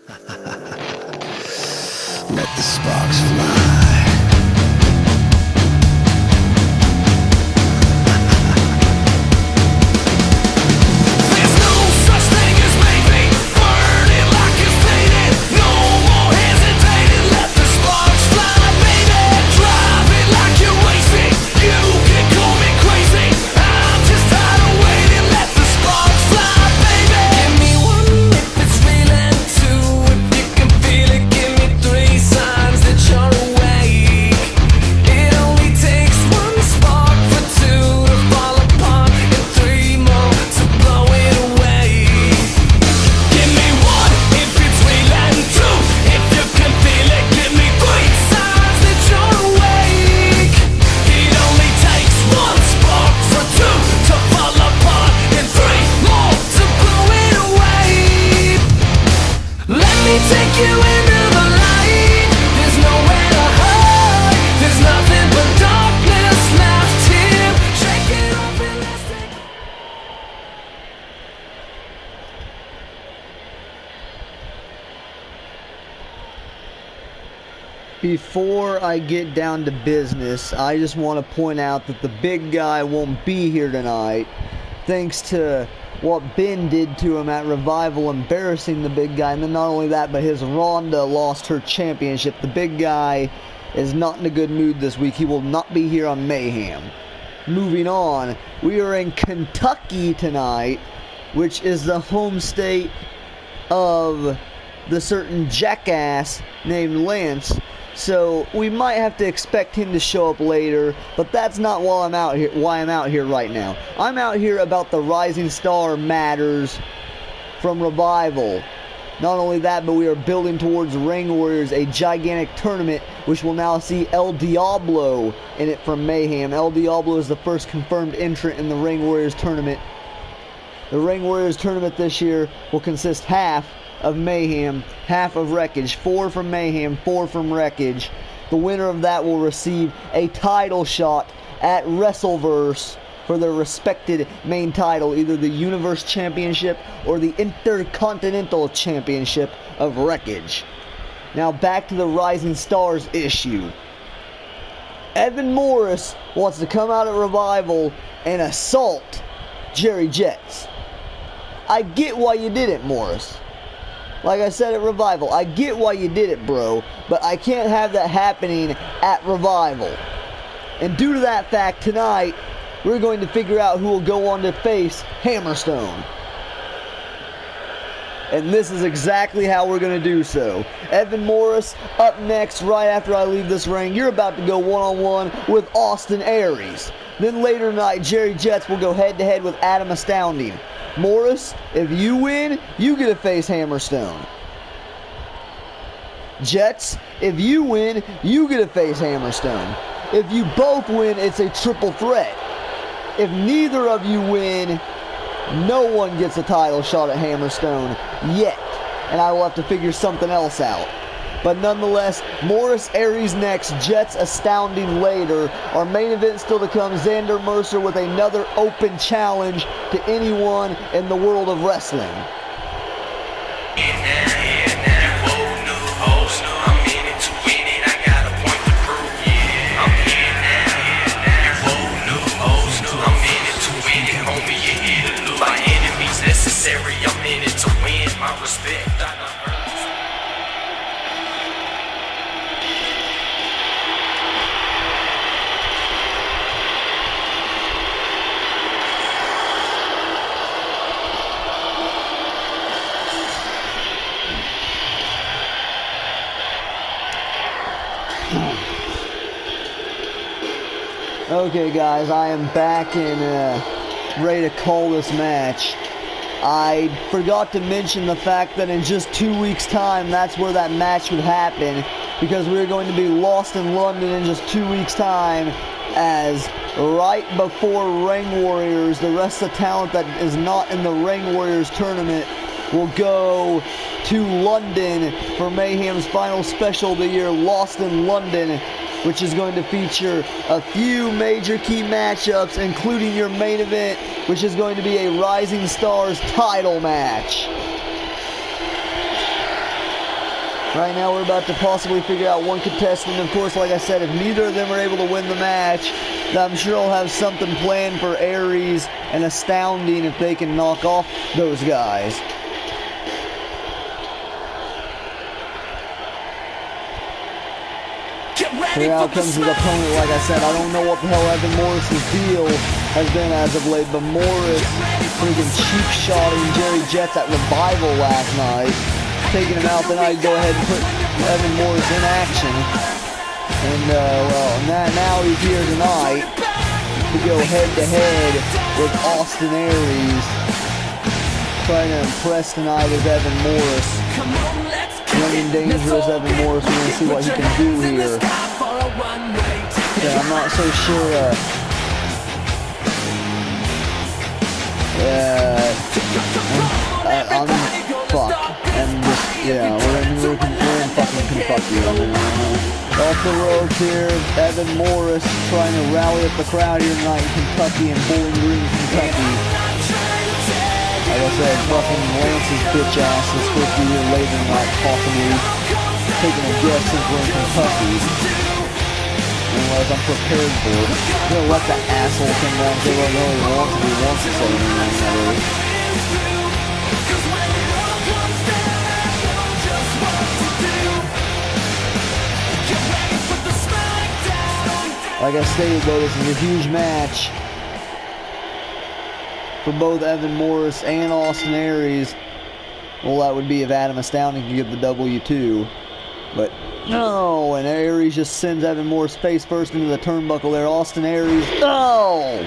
Let the sparks fly. Before I get down to business, I just want to point out that the big guy won't be here tonight, thanks to what Ben did to him at Revival, embarrassing the big guy. And then not only that, but his Ronda lost her championship. The big guy is not in a good mood this week. He will not be here on Mayhem. Moving on, we are in Kentucky tonight, which is the home state of the certain jackass named Lance. So we might have to expect him to show up later, but that's not why I'm out here right now. I'm out here about the Rising Star matters from Revival. Not only that, but we are building towards Ring Warriors, a gigantic tournament which will now see El Diablo in it from Mayhem. El Diablo is the first confirmed entrant in the Ring Warriors tournament. The Ring Warriors tournament this year will consist half of Mayhem, half of Wreckage. 4 from Mayhem, 4 from Wreckage. The winner of that will receive a title shot at Wrestleverse for their respected main title, either the Universe Championship or the Intercontinental Championship of Wreckage. Now back to the Rising Stars issue. Evan Morris wants to come out at Revival and assault Jerry Jets. I get why you did it, Morris. Like I said at Revival, I get why you did it, bro, but I can't have that happening at Revival. And due to that fact, tonight, we're going to figure out who will go on to face Hammerstone. And this is exactly how we're going to do so. Evan Morris, up next, right after I leave this ring. You're about to go one-on-one with Austin Aries. Then later tonight, Jerry Jets will go head-to-head with Adam Astounding. Morris, if you win, you get to face Hammerstone. Jets, if you win, you get to face Hammerstone. If you both win, it's a triple threat. If neither of you win, no one gets a title shot at Hammerstone yet. And I will have to figure something else out. But nonetheless, Morris Aries next, Jets Astounding later. Our main event still to come, Xander Mercer with another open challenge to anyone in the world of wrestling. I'm in it to win, my respect. Okay guys, I am back and ready to call this match. I forgot to mention the fact that in just 2 weeks' time, that's where that match would happen, because we're going to be lost in London in just 2 weeks' time, as right before Ring Warriors, the rest of the talent that is not in the Ring Warriors tournament will go to London for Mayhem's final special of the year, Lost in London, which is going to feature a few major key matchups, including your main event, which is going to be a Rising Stars title match. Right now we're about to possibly figure out one contestant. Of course, like I said, if neither of them are able to win the match, I'm sure I'll have something planned for Aries and Astounding if they can knock off those guys. Here out comes his opponent. Like I said, I don't know what the hell Evan Morris's deal has been as of late, but Morris freaking cheap shotting Jerry Jets at Revival last night, taking him out. Then I'd go ahead and put Evan Morris in action. And, well, now he's here tonight to go head-to-head with Austin Aries. Trying to impress tonight is Evan Morris. Young and dangerous Evan Morris. We're going to see what he can do here. Yeah, I'm not so sure. I'm fuck. And just, yeah, we're in fucking Kentucky. Off the road here, Evan Morris trying to rally up the crowd here tonight in Kentucky and Bowling Green, Kentucky. Like I said, fucking Lance's bitch ass is supposed to be here later tonight, possibly taking a guess since we're in Kentucky. Unless I'm prepared for it. I'm gonna let the asshole come down and say what he wants if he wants to say anything. Like I stated though, this is a huge match for both Evan Morris and Austin Aries. Well, that would be if Adam Astounding could get the W2. But no, and Aries just sends Evan Morris face first into the turnbuckle there. Austin Aries, no!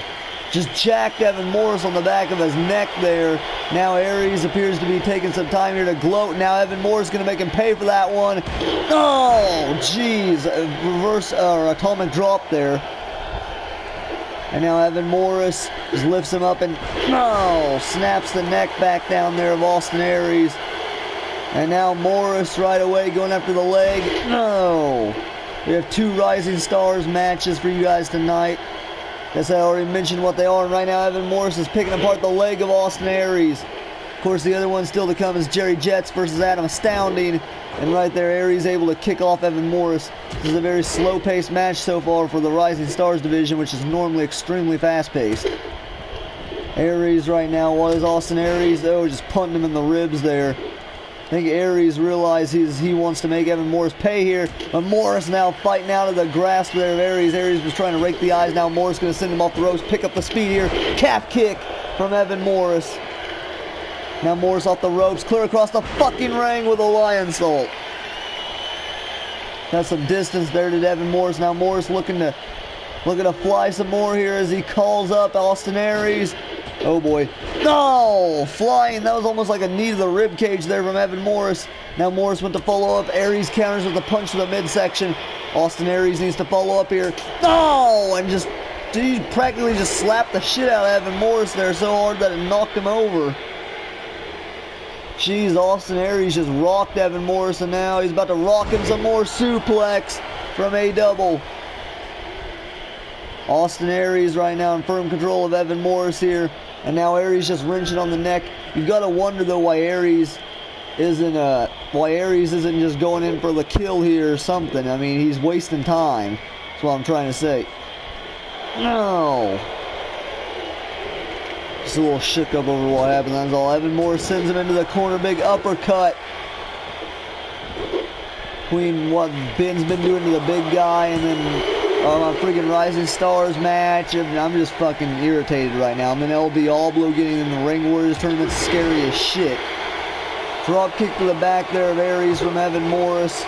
Just jacked Evan Morris on the back of his neck there. Now Aries appears to be taking some time here to gloat. Now Evan Morris is going to make him pay for that one. Oh, jeez. Reverse or atomic drop there. And now Evan Morris just lifts him up and no, snaps the neck back down there of Austin Aries. And now Morris right away going after the leg. No. We have two Rising Stars matches for you guys tonight. Guess I already mentioned what they are. And right now Evan Morris is picking apart the leg of Austin Aries. Of course, the other one still to come is Jerry Jets versus Adam Astounding. And right there, Aries able to kick off Evan Morris. This is a very slow-paced match so far for the Rising Stars division, which is normally extremely fast-paced. Aries right now, what is Austin Aries? Oh, just punting him in the ribs there. I think Aries realizes he wants to make Evan Morris pay here. But Morris now fighting out of the grasp there of Aries. Aries was trying to rake the eyes. Now Morris going to send him off the ropes. Pick up the speed here. Calf kick from Evan Morris. Now Morris off the ropes. Clear across the fucking ring with a lion salt. Got some distance there to Evan Morris. Now Morris looking to fly some more here as he calls up Austin Aries. Oh boy. No! Flying. That was almost like a knee to the rib cage there from Evan Morris. Now Morris went to follow up. Aries counters with a punch to the midsection. Austin Aries needs to follow up here. No! And just, he practically just slapped the shit out of Evan Morris there so hard that it knocked him over. Jeez, Austin Aries just rocked Evan Morris, and now he's about to rock him some more suplex from A-Double. Austin Aries right now in firm control of Evan Morris here. And now Aries just wrenching on the neck. You've got to wonder though why Aries isn't just going in for the kill here or something. I mean, he's wasting time. That's what I'm trying to say. No. Just a little shook up over what happened. That's all. Evan Morris sends him into the corner. Big uppercut. Between what Ben's been doing to the big guy and then my freaking Rising Stars match. I'm just fucking irritated right now. I'm in El Diablo getting in the Ring Warriors tournament. Scary as shit. Drop kick to the back there of Aries from Evan Morris.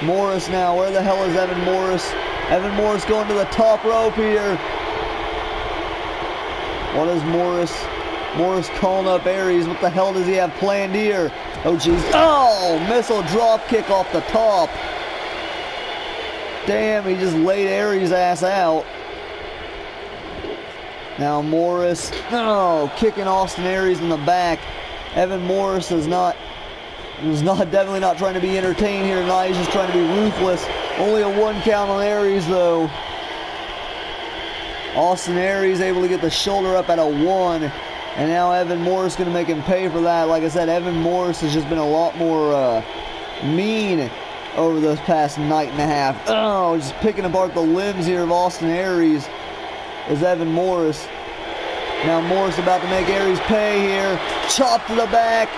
Morris now. Where the hell is Evan Morris? Evan Morris going to the top rope here. What is Morris? Morris calling up Aries. What the hell does he have planned here? Oh, jeez. Oh! Missile drop kick off the top. Damn, he just laid Aries' ass out. Now Morris, kicking Austin Aries in the back. Evan Morris is definitely not trying to be entertained here tonight. He's just trying to be ruthless. Only a 1 count on Aries though. Austin Aries able to get the shoulder up at a 1. And now Evan Morris going to make him pay for that. Like I said, Evan Morris has just been a lot more mean over this past night and a half. Oh, just picking apart the limbs here of Austin Aries is Evan Morris. Now Morris about to make Aries pay here. Chop to the back.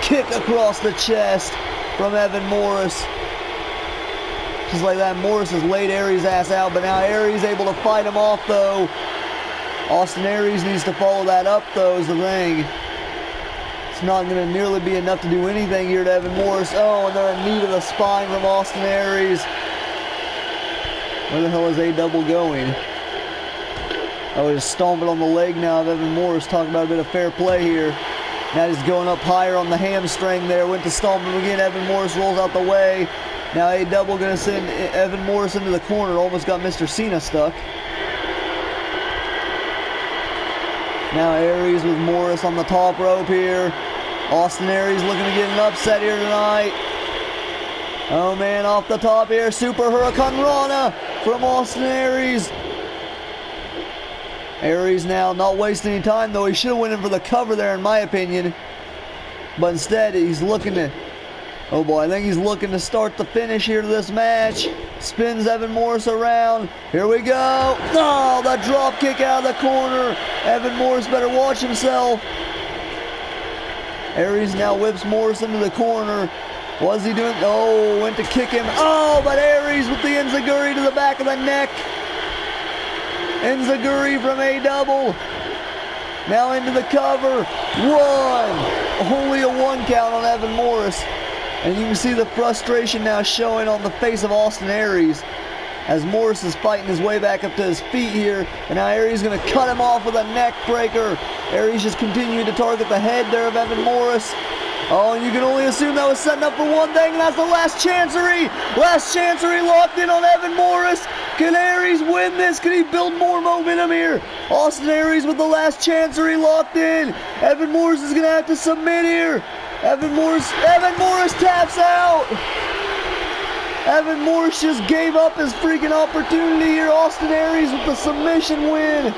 Kick across the chest from Evan Morris. Just like that, Morris has laid Aries' ass out, but now Aries able to fight him off though. Austin Aries needs to follow that up though, is the thing. It's not going to nearly be enough to do anything here to Evan Morris. Oh, and then a knee to the spine from Austin Aries. Where the hell is A-Double going? Oh, he's stomping on the leg now of Evan Morris. Talking about a bit of fair play here. Now he's going up higher on the hamstring there. Went to stomp him again. Evan Morris rolls out the way. Now A-Double going to send Evan Morris into the corner. Almost got Mr. Cena stuck. Now Aries with Morris on the top rope here. Austin Aries looking to get an upset here tonight. Oh man, off the top here. Super Hurricane Rana from Austin Aries. Aries now not wasting any time though. He should have went in for the cover there in my opinion. But instead he's looking to... Oh boy, I think he's looking to start the finish here to this match. Spins Evan Morris around. Here we go. Oh, the drop kick out of the corner. Evan Morris better watch himself. Aries now whips Morris into the corner. What's he doing? Oh, went to kick him. Oh, but Aries with the enziguri to the back of the neck. Enziguri from A-Double. Now into the cover. One. Only a one count on Evan Morris. And you can see the frustration now showing on the face of Austin Aries as Morris is fighting his way back up to his feet here. And now Aries is going to cut him off with a neck breaker. Aries just continuing to target the head there of Evan Morris. Oh, and you can only assume that was setting up for one thing, and that's the last chancery. Last chancery locked in on Evan Morris. Can Aries win this? Can he build more momentum here? Austin Aries with the last chancery locked in. Evan Morris is going to have to submit here. Evan Morris taps out. Evan Morris just gave up his freaking opportunity here. Austin Aries with the submission win.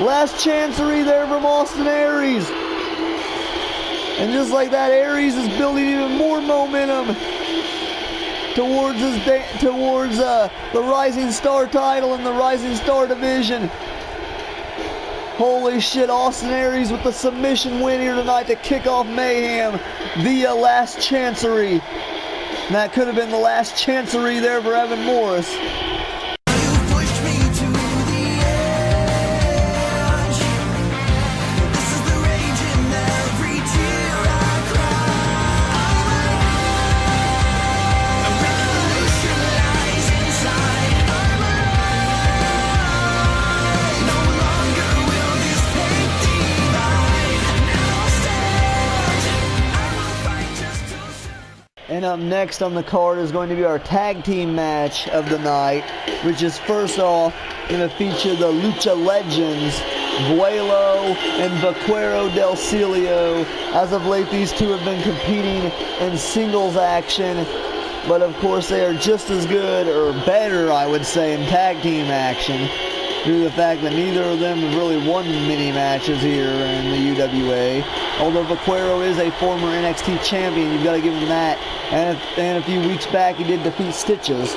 Last chancery there from Austin Aries. And just like that, Aries is building even more momentum towards the Rising Star title in the Rising Star division. Holy shit, Austin Aries with the submission win here tonight to kick off Mayhem via last chancery. And that could have been the last chancery there for Evan Morris. And up next on the card is going to be our tag team match of the night, which is first off going to feature the Lucha Legends, Vuelo and Vaquero del Cielo. As of late, these two have been competing in singles action, but of course they are just as good, or better I would say, in tag team action, due to the fact that neither of them have really won many matches here in the UWA. Although Vaquero is a former NXT champion, you've got to give him that. And a few weeks back, he did defeat Stitches.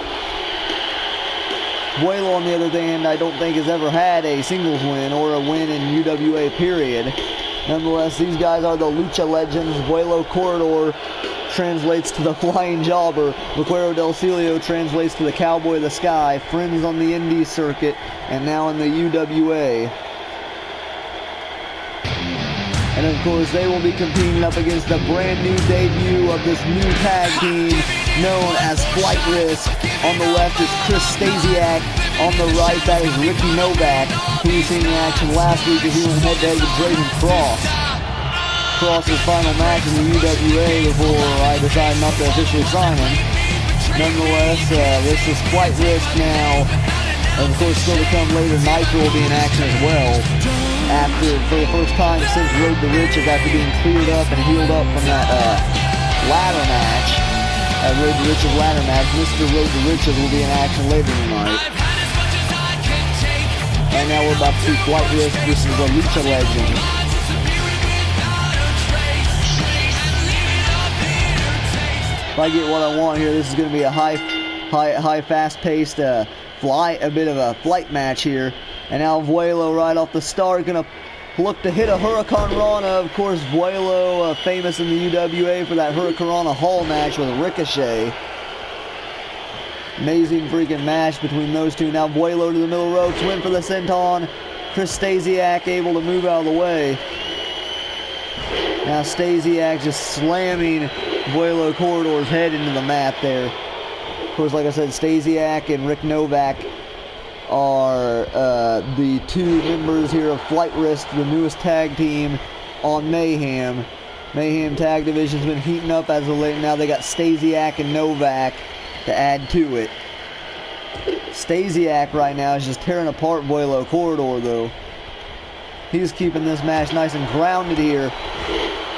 Vuelo, on the other hand, I don't think has ever had a singles win or a win in UWA, period. Nonetheless, these guys are the Lucha Legends. Vuelo Corridor translates to the Flying Jobber. Vaquero del Cielo translates to the Cowboy of the Sky. Friends on the Indie circuit, and now in the UWA. And of course, they will be competing up against the brand new debut of this new tag team known as SLIC RIC. On the left is Chris Stasiak. On the right, that is Ricky Novak, who was seen in action last week as he went head-to-head with Braden Cross. Cross's final match in the UWA before I decided not to officially sign him. Nonetheless, this is SLIC RIC now. And of course, still to come later, Nitro will be in action as well. For the first time since Road to Riches, after being cleared up and healed up from that ladder match, Road to Riches ladder match, Mr. Road to Riches will be in action later tonight. And now we're about to see SLIC RIC versus the Lucha Legends. if I get what I want here, this is going to be a high, fast-paced a bit of a flight match here. And now Vuelo right off the start going to look to hit a Hurricane Rana. Of course, Vuelo famous in the UWA for that Hurricane Rana Hall match with Ricochet. Amazing freaking match between those two. Now Vuelo to the middle ropes, win for the senton. Chris Stasiak able to move out of the way. Now Stasiak just slamming Vuelo Corridor's head into the mat there. Of course, like I said, Stasiak and Rick Novak are the two members here of Flight Risk, the newest tag team on Mayhem. Mayhem tag division's been heating up as of late. Now they got Stasiak and Novak to add to it. Stasiak right now is just tearing apart Vuelo Corridor though. He's keeping this match nice and grounded here.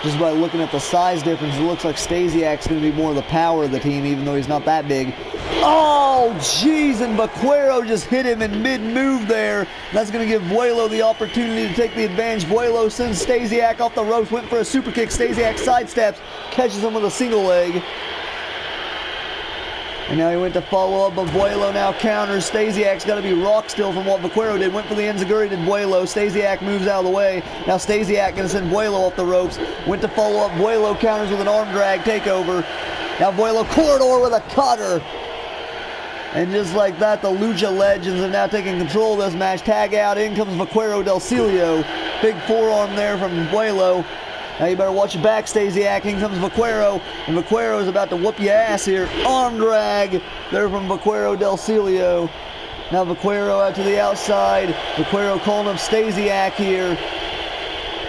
Just by looking at the size difference, it looks like Stasiak's going to be more of the power of the team, even though he's not that big. Oh, jeez, and Vaquero just hit him in mid-move there. That's going to give Vuelo the opportunity to take the advantage. Vuelo sends Stasiak off the ropes, went for a super kick. Stasiak sidesteps, catches him with a single leg. And now he went to follow up, but Vuelo now counters. Stasiak's got to be rock still from what Vaquero did. Went for the enziguri, did Vuelo. Stasiak moves out of the way. Now Stasiak going to send Vuelo off the ropes. Went to follow up. Vuelo counters with an arm drag takeover. Now Vuelo Corridor with a cutter. And just like that, the Lucha Legends have now taken control of this match. Tag out. In comes Vaquero Del Cilio. Big forearm there from Vuelo. Now you better watch your back, Stasiak. In comes Vaquero, and Vaquero is about to whoop your ass here. Arm drag there from Vaquero Del Cilio. Now Vaquero out to the outside. Vaquero calling up Stasiak here.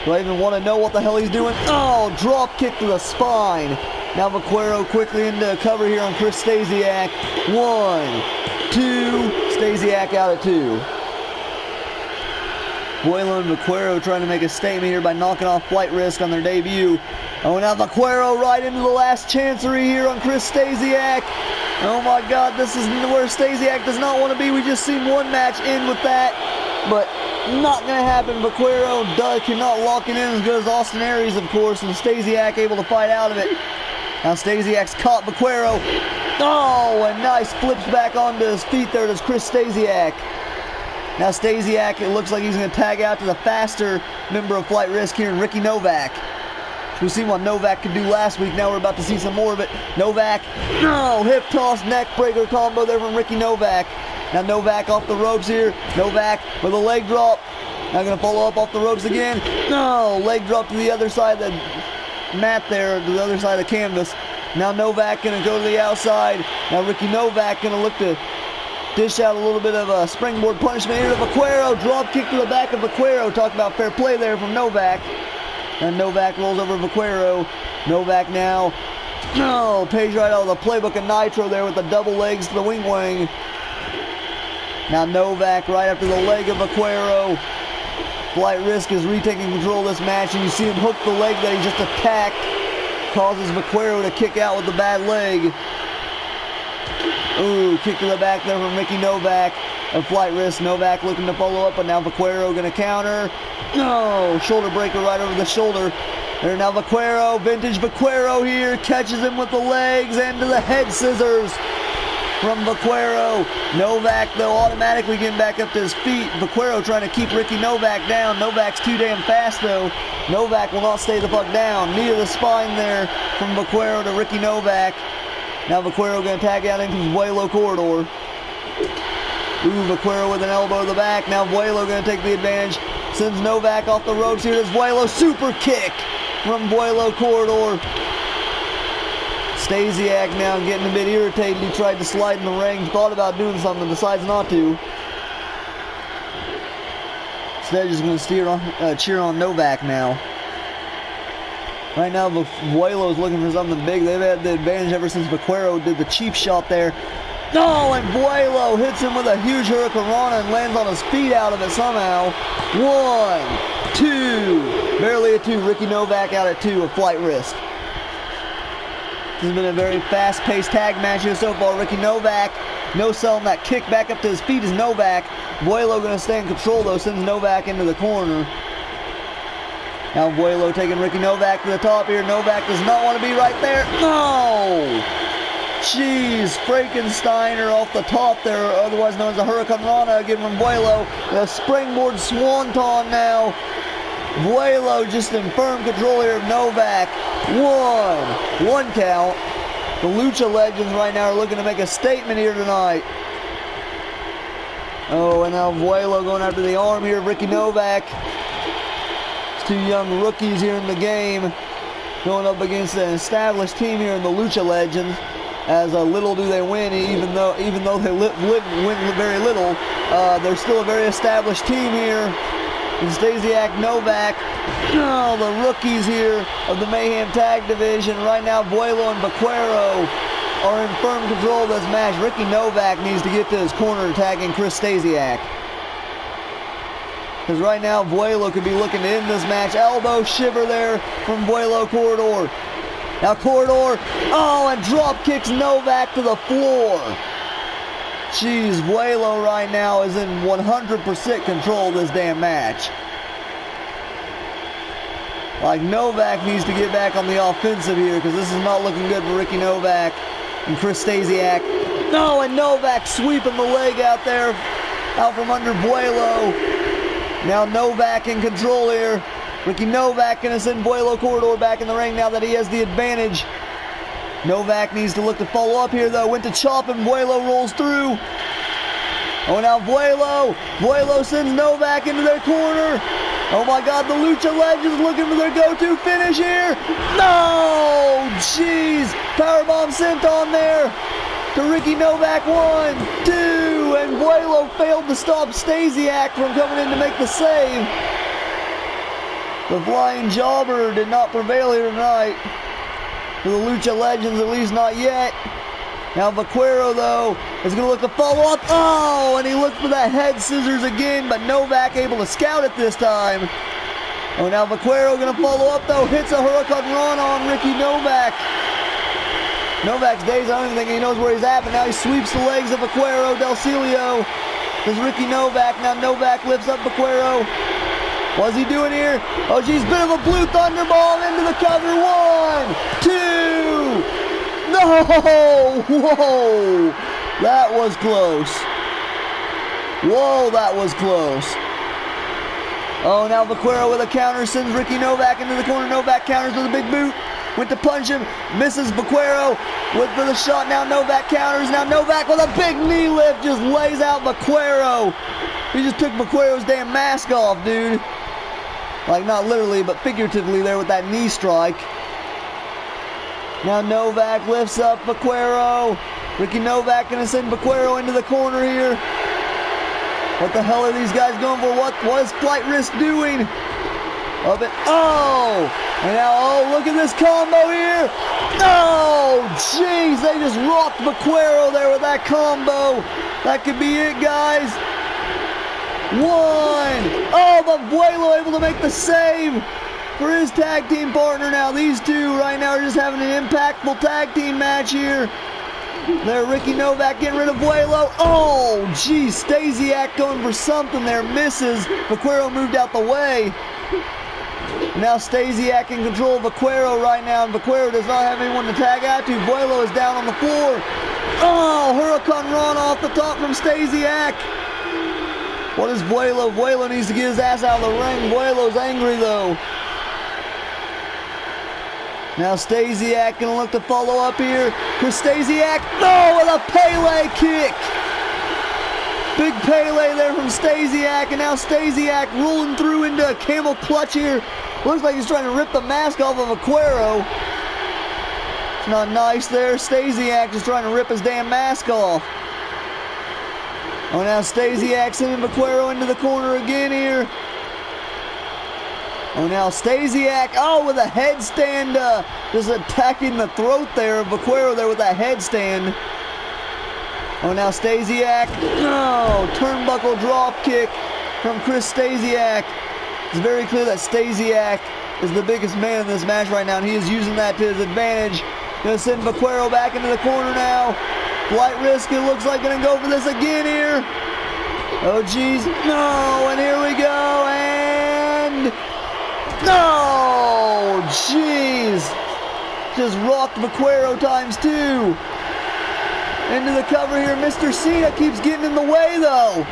Do I even want to know what the hell he's doing? Oh, drop kick to the spine. Now Vaquero quickly into a cover here on Chris Stasiak. 1, 2, Stasiak out at 2. Vuelo and Vaquero trying to make a statement here by knocking off Flight Risk on their debut. Oh, now Vaquero right into the last chancery here on Chris Stasiak. Oh my God, this is where Stasiak does not want to be. We just seen one match end with that, but not going to happen. Vaquero cannot lock it in as good as Austin Aries, of course, and Stasiak able to fight out of it. Now Stasiak's caught Vaquero. Oh, and nice flips back onto his feet there. Does Chris Stasiak. Now Stasiak, it looks like he's going to tag out to the faster member of Flight Risk here in Ricky Novak. We've seen what Novak could do last week. Now we're about to see some more of it. Novak, no, hip toss, neck breaker combo there from Ricky Novak. Now Novak off the ropes here. Novak with a leg drop. Now going to follow up off the ropes again. No, leg drop to the other side of the mat there, to the other side of the canvas. Now Novak going to go to the outside. Now Ricky Novak going to look to dish out a little bit of a springboard punishment here to Vaquero. Drop kick to the back of Vaquero. Talk about fair play there from Novak. And Novak rolls over Vaquero. Novak now. No, page right out of the playbook of Nitro there with the double legs to the wing wing. Now Novak right after the leg of Vaquero. Flight Risk is retaking control of this match, and you see him hook the leg that he just attacked. Causes Vaquero to kick out with the bad leg. Ooh, kick to the back there from Ricky Novak of Flight Risk. Novak looking to follow up, but now Vaquero going to counter. No, shoulder breaker right over the shoulder. There now Vaquero, vintage Vaquero here, catches him with the legs and to the head scissors from Vaquero. Novak, though, automatically getting back up to his feet. Vaquero trying to keep Ricky Novak down. Novak's too damn fast, though. Novak will not stay the fuck down. Knee to the spine there from Vaquero to Ricky Novak. Now Vaquero going to tag out into Vuelo Corridor. Ooh, Vaquero with an elbow to the back. Now Vuelo going to take the advantage. Sends Novak off the ropes here. There's Vuelo. Super kick from Vuelo Corridor. Stasiak now getting a bit irritated. He tried to slide in the ring. Thought about doing something. Decides not to. Instead, just going to cheer on Novak now. Right now, Vuelo's looking for something big. They've had the advantage ever since Vaquero did the cheap shot there. No, and Vuelo hits him with a huge Hurricanrana and lands on his feet out of it somehow. 1, 2, barely a 2. Ricky Novak out at 2 of Flight Risk. This has been a very fast-paced tag match here so far. Ricky Novak, no selling that kick back up to his feet is Novak. Vuelo going to stay in control though, sends Novak into the corner. Now Vuelo taking Ricky Novak to the top here. Novak does not want to be right there. No! Jeez, Frankensteiner off the top there, otherwise known as a Hurricane Rana, again from Vuelo. The springboard swanton now. Vuelo just in firm control here of Novak. One count. The Lucha Legends right now are looking to make a statement here tonight. Oh, and now Vuelo going after the arm here of Ricky Novak. It's two young rookies here in the game going up against an established team here in the Lucha Legends. As little do they win, even though they win very little, they're still a very established team here. And Stasiak, Novak, the rookies here of the Mayhem Tag Division. Right now, Vuelo and Vaquero are in firm control of this match. Ricky Novak needs to get to his corner tagging Chris Stasiak. Because right now, Vuelo could be looking to end this match. Elbow shiver there from Vuelo Corridor. Now Corridor, and drop kicks Novak to the floor. Jeez, Vuelo right now is in 100% control of this damn match. Like, Novak needs to get back on the offensive here because this is not looking good for Ricky Novak and Chris Stasiak. No, and Novak sweeping the leg out there, out from under Vuelo. Now Novak in control here. Ricky Novak going to send Vuelo Corridor back in the ring now that he has the advantage. Novak needs to look to follow up here though. Went to chop and Vuelo rolls through. Oh, now Vuelo sends Novak into their corner. Oh my God, the Lucha Legends looking for their go-to finish here. No, jeez. Powerbomb sent on there to Ricky Novak. 1, 2, and Vuelo failed to stop Stasiak from coming in to make the save. The Flying Jobber did not prevail here tonight. For the Lucha Legends, at least not yet. Now Vaquero, though, is going to look to follow up. Oh, and he looked for that head scissors again, but Novak able to scout it this time. Oh, now Vaquero going to follow up, though. Hits a Hurricane Run on Ricky Novak. Novak's days, I don't even think he knows where he's at, but now he sweeps the legs of Vaquero. Del Cilio. There's Ricky Novak. Now Novak lifts up Vaquero. What's he doing here? Oh, geez, bit of a blue thunderbomb into the cover. 1, 2. No! Whoa! That was close. Whoa, that was close. Oh, now Vaquero with a counter sends Ricky Novak into the corner. Novak counters with a big boot. Went to punch him. Misses Vaquero. Went for the shot. Now Novak counters. Now Novak with a big knee lift just lays out Vaquero. He just took Vaquero's damn mask off, dude. Like, not literally, but figuratively there with that knee strike. Now Novak lifts up Vaquero. Ricky Novak going to send Vaquero into the corner here. What the hell are these guys going for? What is Flight Risk doing? Up it. Oh! And now, look at this combo here. Oh, jeez. They just rocked Vaquero there with that combo. That could be it, guys. 1. Oh, but Vuelo able to make the save for his tag team partner. Now these two right now are just having an impactful tag team match here. There, Ricky Novak getting rid of Vuelo. Oh, geez, Stasiak going for something there, misses. Vaquero moved out the way. Now Stasiak in control of Vaquero right now, and Vaquero does not have anyone to tag out to. Vuelo is down on the floor. Oh, Hurricane Run off the top from Stasiak. What is Vuelo? Vuelo needs to get his ass out of the ring. Vuelo's angry, though. Now Stasiak going to look to follow up here. Chris Stasiak. No, with a Pele kick. Big Pele there from Stasiak. And now Stasiak rolling through into a camel clutch here. Looks like he's trying to rip the mask off of Vaquero. It's not nice there. Stasiak just trying to rip his damn mask off. Oh, now Stasiak sending Vaquero into the corner again here. Oh, now Stasiak, with a headstand, just attacking the throat there of Vaquero there with that headstand. Oh, now Stasiak, turnbuckle drop kick from Chris Stasiak. It's very clear that Stasiak is the biggest man in this match right now, and he is using that to his advantage. Gonna send Vaquero back into the corner now. Flight Risk, it looks like gonna go for this again here. Oh geez, no, and here we go, and No! Jeez! Just rocked Vaquero times 2. Into the cover here. Mr. Cena keeps getting in the way, though.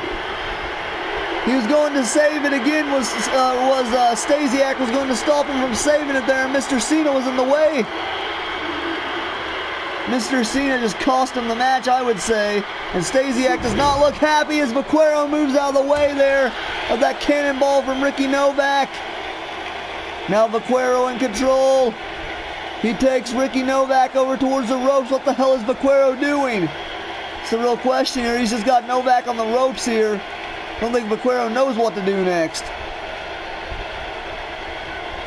He was going to save it again. Stasiak was going to stop him from saving it there, and Mr. Cena was in the way. Mr. Cena just cost him the match, I would say. And Stasiak does not look happy as Vaquero moves out of the way there of that cannonball from Ricky Novak. Now Vaquero in control. He takes Ricky Novak over towards the ropes. What the hell is Vaquero doing? It's the real question here. He's just got Novak on the ropes here. I don't think Vaquero knows what to do next.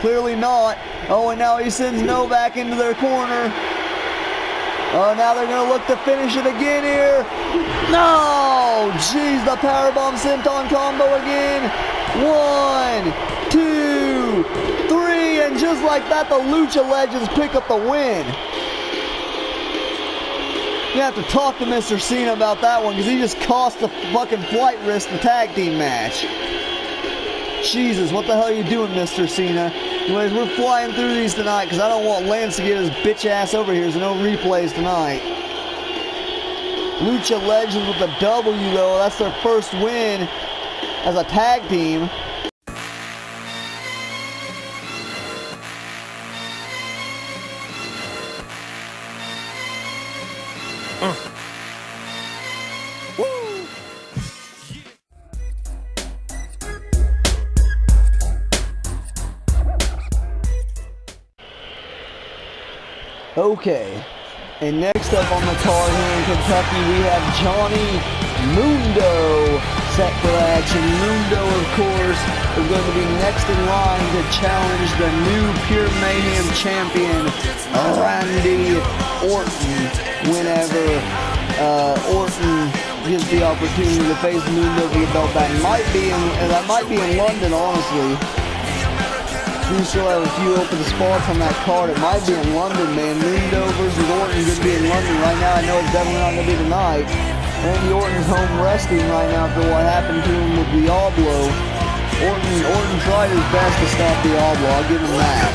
Clearly not. Oh, and now he sends Novak into their corner. Oh, now they're going to look to finish it again here. No! Jeez, the powerbomb senton combo again. 1, 2, 3, and just like that, the Lucha Legends pick up the win. You have to talk to Mr. Cena about that one, because he just cost the fucking Flight Risk the tag team match. Jesus, what the hell are you doing, Mr. Cena? Anyways, we're flying through these tonight because I don't want Lance to get his bitch ass over here, so no replays tonight. Lucha Legends with a W, though. That's their first win as a tag team. Okay, and next up on the card here in Kentucky, we have Johnny Mundo set for action. Mundo, of course, is going to be next in line to challenge the new Pure Mayhem champion, Randy Orton, whenever Orton gets the opportunity to face Mundo for the belt. That might be in London, honestly. We still have a few open spots on that card. It might be in London, man. Mundo versus Orton could be in London. Right now, I know it's definitely not going to be tonight. Randy Orton's home resting right now after what happened to him with Diablo. Orton tried his best to stop Diablo. I'll give him that.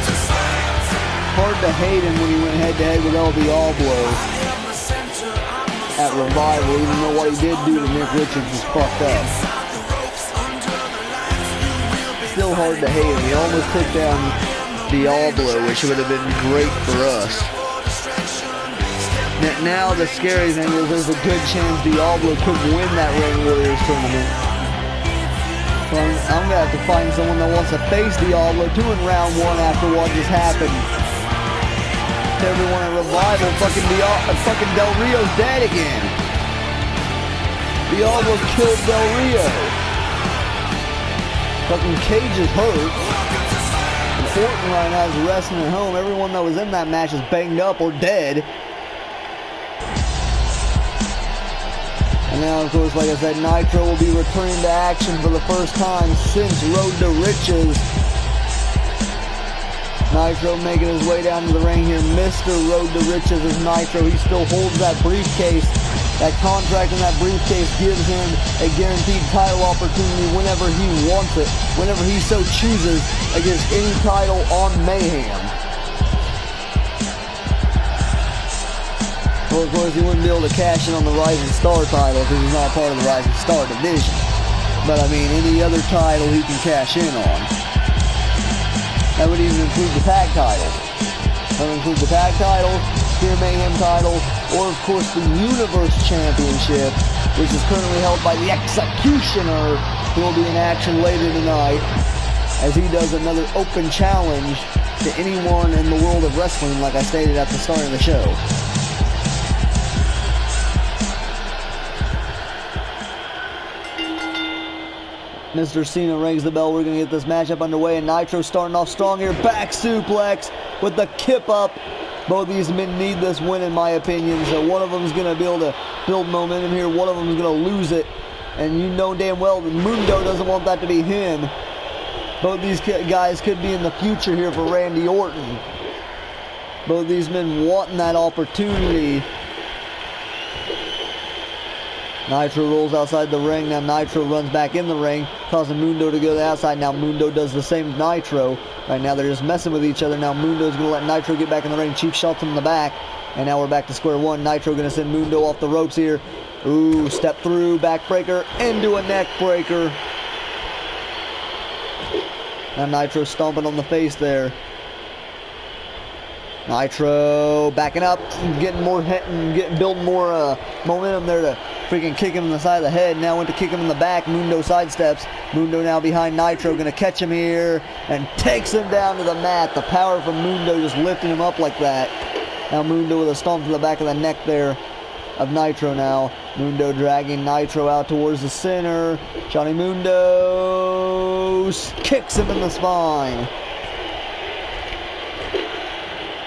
Hard to hate him when he went head-to-head with El Diablo at Revival, even though what he did do to Nick Richards was fucked up. Still hard to hate him. He almost took down Diablo, which would have been great for us. Now the scary thing is there's a good chance Diablo could win that Ring Warriors tournament. So I'm going to have to find someone that wants to face Diablo too in round 1 after what just happened. Everyone at Revival, fucking Del Rio's dead again. Diablo killed Del Rio. Fucking Cage is hurt. And Orton right now is resting at home. Everyone that was in that match is banged up or dead. And now, of course, like I said, Nitro will be returning to action for the first time since Road to Riches. Nitro making his way down to the ring here. Mr. Road to Riches is Nitro. He still holds that briefcase. That contract in that briefcase gives him a guaranteed title opportunity whenever he wants it, whenever he so chooses, against any title on Mayhem. Well, of course, he wouldn't be able to cash in on the Rising Star title because he's not part of the Rising Star division. But, I mean, any other title he can cash in on. That would even include the tag titles. That would include the tag titles, Pure Mayhem title, or of course the Universe Championship, which is currently held by the Executioner, who will be in action later tonight as he does another open challenge to anyone in the world of wrestling, like I stated at the start of the show. Mr. Cena rings the bell. We're going to get this matchup underway, and Nitro starting off strong here. Back suplex with the kip up. Both these men need this win, in my opinion, so one of them is going to be able to build momentum here. One of them is going to lose it, and you know damn well that Mundo doesn't want that to be him. Both these guys could be in the future here for Randy Orton. Both these men wanting that opportunity. Nitro rolls outside the ring. Now Nitro runs back in the ring, causing Mundo to go to the outside. Now Mundo does the same as Nitro. Right now they're just messing with each other. Now Mundo's going to let Nitro get back in the ring. Cheap shots him in the back. And now we're back to square one. Nitro going to send Mundo off the ropes here. Ooh, step through, backbreaker, into a neck breaker. Now Nitro stomping on the face there. Nitro backing up, getting more building more momentum there to freaking kick him in the side of the head. Now went to kick him in the back. Mundo sidesteps. Mundo now behind Nitro, gonna catch him here and takes him down to the mat. The power from Mundo just lifting him up like that. Now Mundo with a stomp to the back of the neck there of Nitro now. Mundo dragging Nitro out towards the center. Johnny Mundo kicks him in the spine.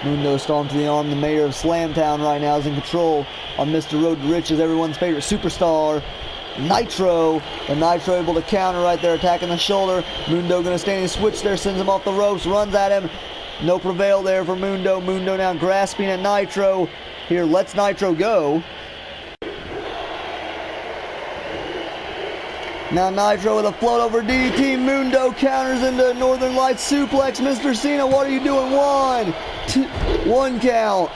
Mundo stomped to the arm. The mayor of Slamtown right now is in control on Mr. Road to Riches, everyone's favorite superstar, Nitro. And Nitro able to counter right there, attacking the shoulder. Mundo gonna standing switch there, sends him off the ropes, runs at him. No prevail there for Mundo. Mundo now grasping at Nitro. Here, lets Nitro go. Now Nitro with a float over DDT. Mundo counters into Northern Lights suplex. Mr. Cena, what are you doing? 1, 2, 1 count.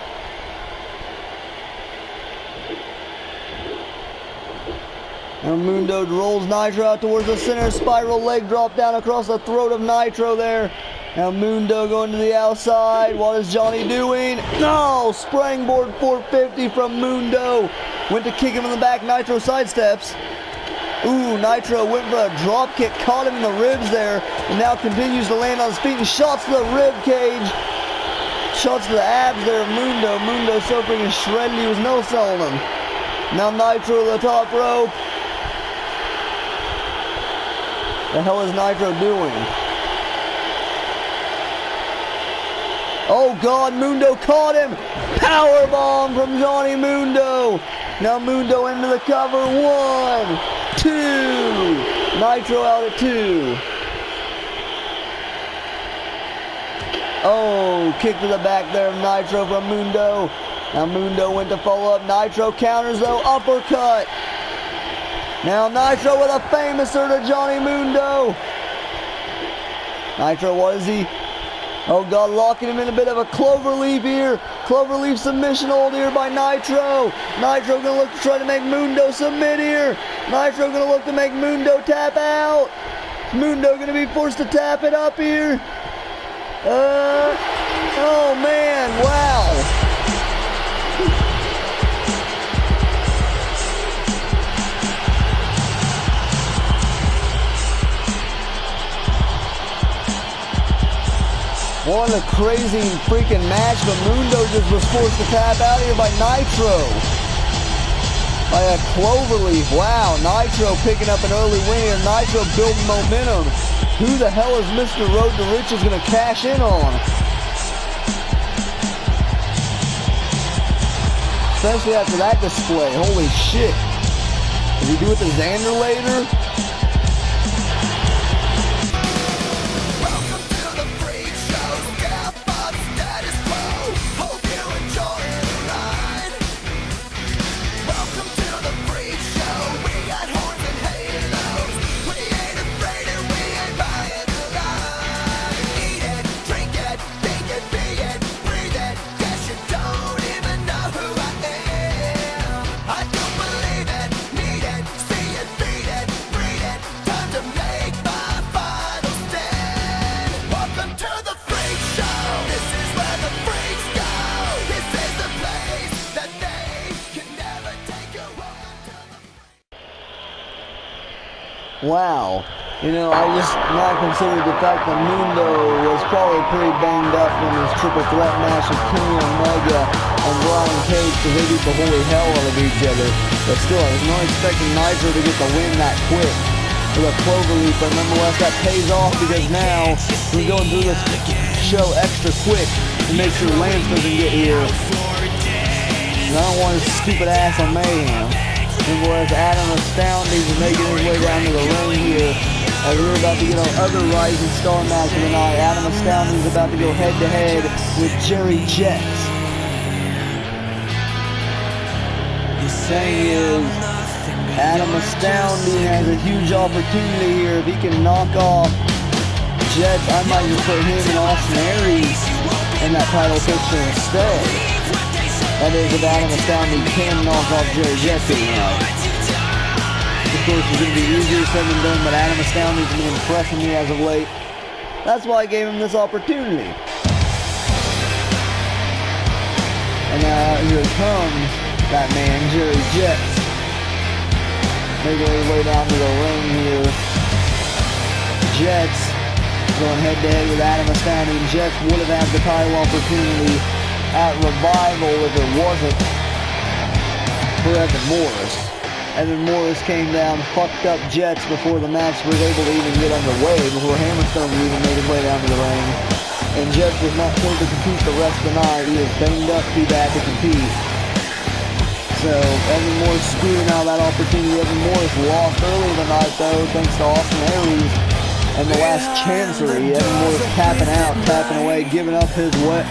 Now Mundo rolls Nitro out towards the center. Spiral leg drop down across the throat of Nitro there. Now Mundo going to the outside. What is Johnny doing? No! Springboard 450 from Mundo. Went to kick him in the back. Nitro sidesteps. Ooh, Nitro went for a drop kick, caught him in the ribs there, and now continues to land on his feet and shots to the rib cage. Shots to the abs there of Mundo. Mundo so freaking shredded he was no-selling him. Now Nitro to the top rope. The hell is Nitro doing? Oh God, Mundo caught him. Powerbomb from Johnny Mundo. Now Mundo into the cover. 1, 2. Nitro out at 2. Oh, kick to the back there of Nitro from Mundo. Now Mundo went to follow up. Nitro counters though, uppercut. Now Nitro with a famouser to Johnny Mundo. Nitro, what is he? Oh God, locking him in a bit of a cloverleaf here. Cloverleaf submission hold here by Nitro. Nitro gonna look to try to make Mundo submit here. Nitro gonna look to make Mundo tap out. Mundo gonna be forced to tap it up here. Oh man, wow. What a crazy freaking match, but Mundo just was forced to tap out here by Nitro. By a cloverleaf. Wow, Nitro picking up an early win here. Nitro building momentum. Who the hell is Mr. Road to Riches going to cash in on? Especially after that display. Holy shit. Does he do it to Xander later? Wow. You know, I just now considered the fact that Mundo was probably pretty banged up from his triple threat match with Kenny Omega and Brian Cage because they beat the holy hell out of each other. But still, I was not expecting Nitro to get the win that quick with a cloverleaf, but nonetheless that pays off because now we're going through this show extra quick to make sure Lance doesn't get here. And I don't want his stupid ass on Mayhem. And whereas Adam Astounding is making his way down to the ring here, as we're about to get our other Rising Star match of the night. Adam Astounding is about to go head-to-head with Jerry Jets. The saying is, Adam Astounding has a huge opportunity here if he can knock off Jets, I might just put him and Austin Aries in that title picture instead. That is, if Adam Astounding can knock off Jerry Jets tonight. Of course, it's going to be easier said than done, but Adam Astounding's been impressing me as of late. That's why I gave him this opportunity. And now here comes that man, Jerry Jets. Making his way down to the ring here. Jets going head-to-head with Adam Astounding. Jets would have had the title opportunity at Revival if it wasn't for Evan Morris. Evan Morris came down, fucked up Jets before the match was able to even get underway, before Hammerstone even made his way down to the ring. And Jets was not going to compete the rest of the night. He was banged up too bad to compete. So Evan Morris screwing out that opportunity. Evan Morris lost early tonight though, thanks to Austin Aries and the last chancery. Evan Morris tapping out, tapping away, giving up his way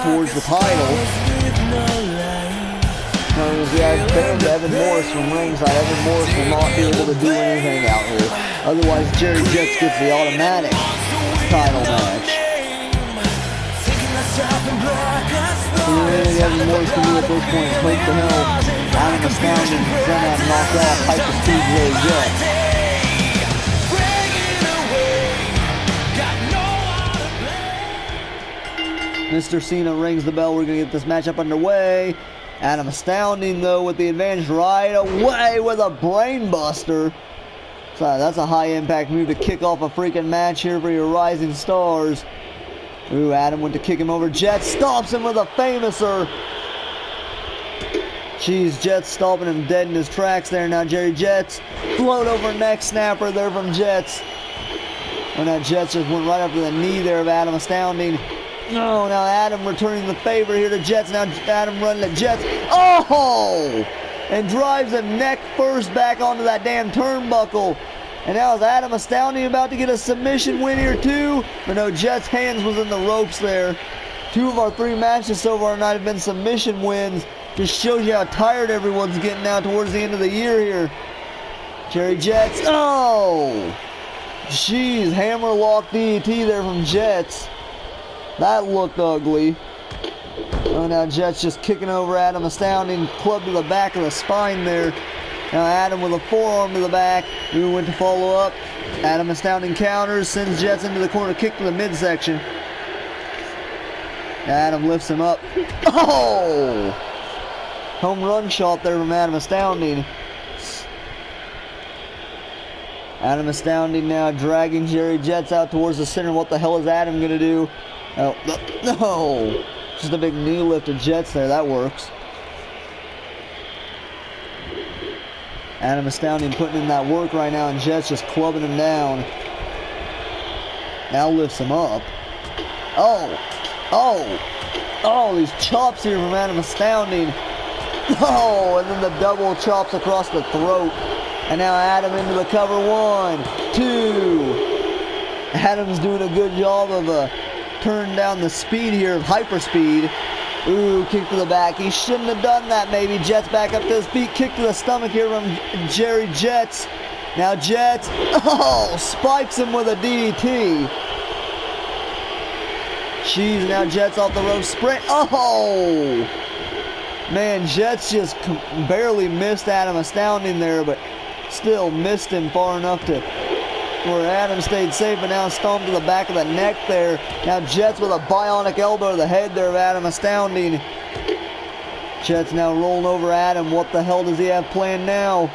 towards the title. We have banned Evan Morris from ringside. Evan Morris will not be able to do anything out here. Otherwise, Jerry Jets gets the automatic title match. Evan Morris can do at this point. Hope to hell. Adam Astounding somehow knocked off hyper-speed Jerry Jets. Mr. Cena rings the bell. We're going to get this matchup underway. Adam Astounding, though, with the advantage right away with a brainbuster. So that's a high-impact move to kick off a freaking match here for your rising stars. Ooh, Adam went to kick him over. Jets stops him with a famouser. Jeez, Jets stopping him dead in his tracks there. Now Jerry Jets, float over neck snapper there from Jets. And now Jets just went right up to the knee there of Adam Astounding. Oh, now Adam returning the favor here to Jets. Now Adam running to Jets. Oh! And drives him neck first back onto that damn turnbuckle. And now is Adam Astounding about to get a submission win here too? But no, Jets' hands was in the ropes there. 2 of our 3 matches so far tonight have been submission wins. Just shows you how tired everyone's getting now towards the end of the year here. Jerry Jets. Oh! Jeez, hammerlock DET there from Jets. That looked ugly. Oh, now Jets just kicking over Adam Astounding. Club to the back of the spine there. Now Adam with a forearm to the back. We went to follow up. Adam Astounding counters. Sends Jets into the corner. Kick to the midsection. Adam lifts him up. Oh! Home run shot there from Adam Astounding. Adam Astounding now dragging Jerry Jets out towards the center. What the hell is Adam going to do? Oh, no! Just a big knee lift to Jets there. That works. Adam Astounding putting in that work right now, and Jets just clubbing him down. Now lifts him up. Oh! Oh! Oh, these chops here from Adam Astounding. Oh, and then the double chops across the throat. And now Adam into the cover. 1, 2. Adam's doing a good job of turning down the speed here of hyperspeed. Ooh, kick to the back. He shouldn't have done that maybe. Jets back up to his feet. Kick to the stomach here from Jerry Jets. Now Jets. Oh, spikes him with a DDT. Jeez, now Jets off the rope. Sprint. Oh! Man, Jets just barely missed Adam Astounding there, but still missed him far enough to where Adam stayed safe, but now stomped to the back of the neck there. Now Jets with a bionic elbow to the head there of Adam Astounding. Jets now rolling over Adam. What the hell does he have planned now?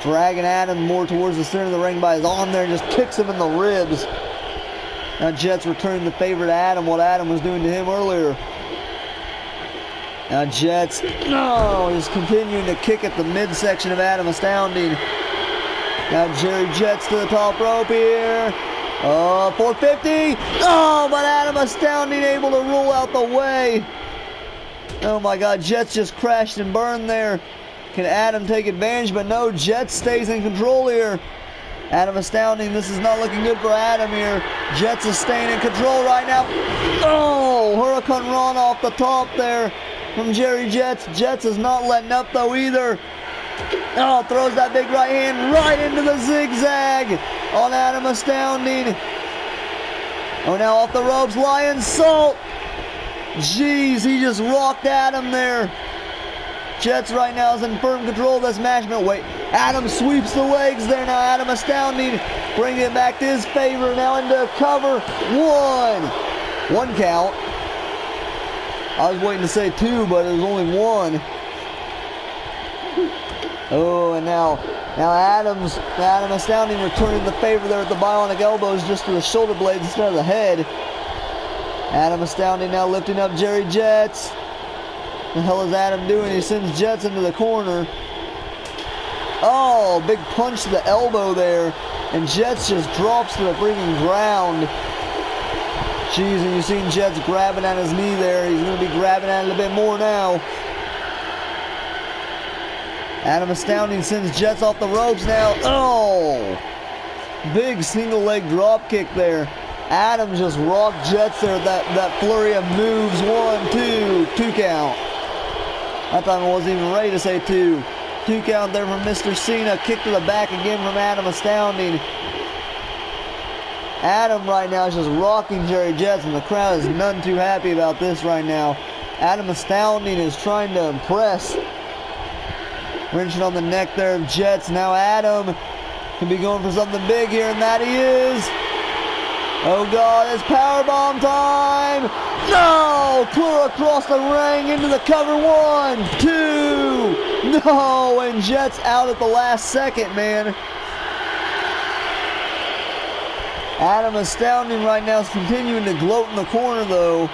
Dragging Adam more towards the center of the ring by his arm there and just kicks him in the ribs. Now Jets returning the favor to Adam, what Adam was doing to him earlier. Now Jets, no, he's continuing to kick at the midsection of Adam Astounding. Now Jerry Jets to the top rope here. Oh, 450. Oh, but Adam Astounding able to roll out the way. Oh my God, Jets just crashed and burned there. Can Adam take advantage? But no, Jets stays in control here. Adam Astounding, this is not looking good for Adam here. Jets is staying in control right now. Oh, Hurricane Run off the top there from Jerry Jets. Jets is not letting up though either. Oh, throws that big right hand right into the zigzag. on Adam Astounding. Oh, now off the ropes, Lion Salt. Jeez, he just rocked Adam there. Jets right now is in firm control of this match. No, wait. Adam sweeps the legs there. Now Adam Astounding bringing it back to his favor. Now into cover. One count. I was waiting to say two, but it was only one. Oh, and now Adam Astounding returning the favor there with the bionic elbows just to the shoulder blades instead of the head. Adam Astounding now lifting up Jerry Jets. What the hell is Adam doing? He sends Jets into the corner. Oh, big punch to the elbow there. And Jets just drops to the freaking ground. Jeez, and you've seen Jets grabbing at his knee there. He's going to be grabbing at it a bit more now. Adam Astounding sends Jets off the ropes now. Oh! Big single leg drop kick there. Adam just rocked Jets there with that flurry of moves. 1, 2 count. That time I wasn't even ready to say two. 2 count there from Mr. Cena. Kick to the back again from Adam Astounding. Adam right now is just rocking Jerry Jets, and the crowd is none too happy about this right now. Adam Astounding is trying to impress. Wrenching on the neck there of Jets. Now Adam can be going for something big here, and that he is. Oh God, it's powerbomb time. No! Clear across the ring into the cover. 1, 2. No! And Jets out at the last second, man. Adam Astounding right now is continuing to gloat in the corner, though.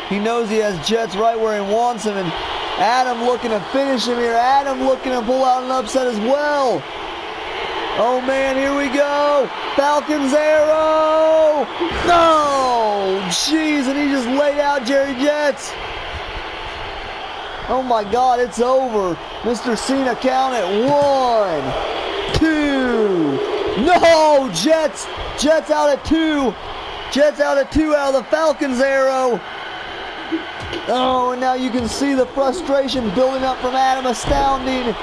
He knows he has Jets right where he wants him, and Adam looking to finish him here. Adam looking to pull out an upset as well. Oh man, here we go. Falcon's arrow. No! Jeez, and he just laid out Jerry Jets. Oh my God, it's over. Mr. Cena count at 1, 2. No! Jets out at 2. Jets out at 2 out of the Falcon's arrow. Oh, and now you can see the frustration building up from Adam Astounding.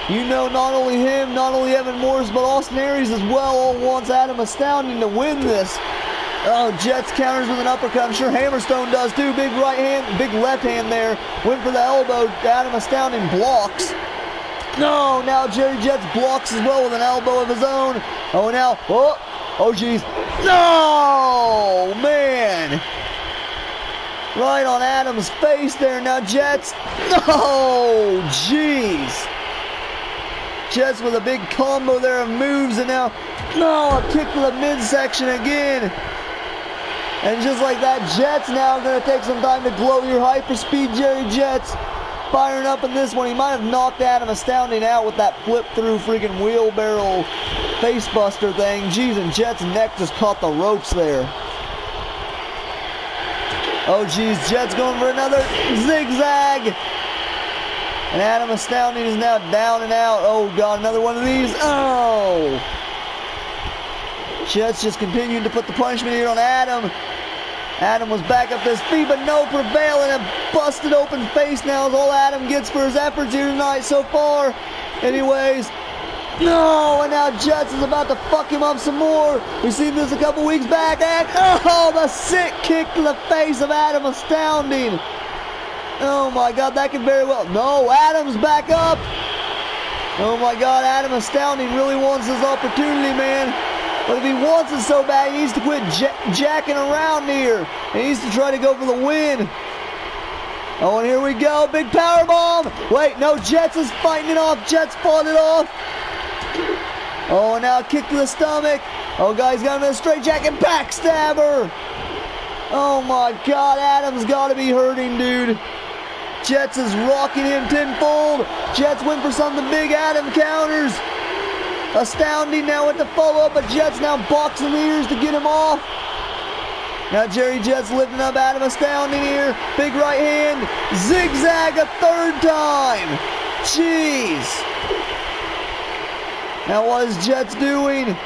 You know, not only him, not only Evan Morris, but Austin Aries as well all wants Adam Astounding to win this. Oh, Jets counters with an uppercut. I'm sure Hammerstone does too. Big right hand, big left hand there. Went for the elbow. Adam Astounding blocks. No, now Jerry Jets blocks as well with an elbow of his own. Oh, now, oh geez. No, man. Right on Adam's face there. Now Jets. No, jeez. Jets with a big combo there of moves, and now, no, a kick to the midsection again. And just like that, Jets now going to take some time to glow. Your hyperspeed Jerry Jets firing up in this one. He might have knocked Adam Astounding out with that flip through freaking wheelbarrow facebuster thing. Jeez, and Jets' neck just caught the ropes there. Oh, geez, Jets going for another zigzag. And Adam Astounding is now down and out. Oh, God, another one of these. Oh. Jets just continuing to put the punishment here on Adam. Adam was back up to his feet, but no prevail. And a busted open face now is all Adam gets for his efforts here tonight so far. Anyways. No, and now Jets is about to fuck him up some more. We've seen this a couple weeks back. And, oh, the sick kick to the face of Adam Astounding. Oh my God, that could very well. No, Adam's back up. Oh my God, Adam Astounding really wants his opportunity, man. But if he wants it so bad, he needs to quit jacking around here. He needs to try to go for the win. Oh, and here we go, big power bomb. Wait, no, Jets is fighting it off. Jets fought it off. Oh, and now a kick to the stomach. Oh, guys, got him in a straight jacket backstabber. Oh my God, Adam's got to be hurting, dude. Jets is rocking him tenfold. Jets went for something big. Adam counters. Astounding now with the follow-up, but Jets now boxing the ears to get him off. Now Jerry Jets lifting up Adam Astounding here. Big right hand. Zigzag a third time. Jeez. Now what is Jets doing?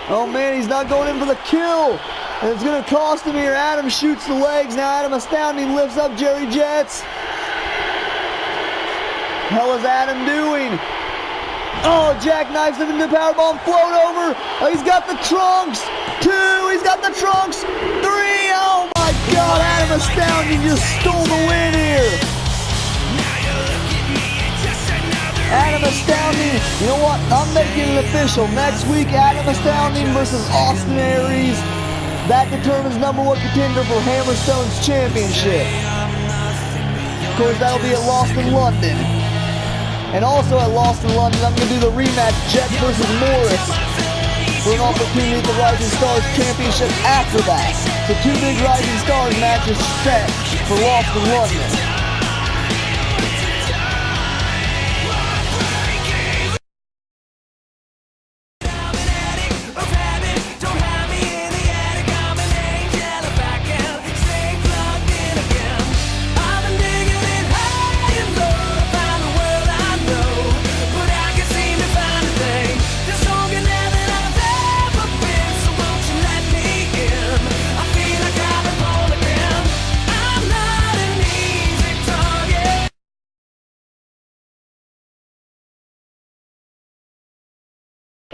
Oh man, he's not going in for the kill. And it's going to cost him here. Adam shoots the legs. Now Adam Astounding lifts up Jerry Jets. Hell is Adam doing? Oh, jackknifes him into powerbomb, float over. Oh, he's got the trunks. 2, he's got the trunks. 3, oh my God, Adam Astounding just stole the win here. Adam Astounding, you know what? I'm making it official. Next week, Adam Astounding versus Austin Aries. That determines #1 contender for Hammerstone's championship. Of course, that'll be at Lost in London. And also at Lost in London, I'm going to do the rematch, Jets versus Morris, for an opportunity at the Rising Stars Championship after that. So 2 big Rising Stars matches set for Lost in London.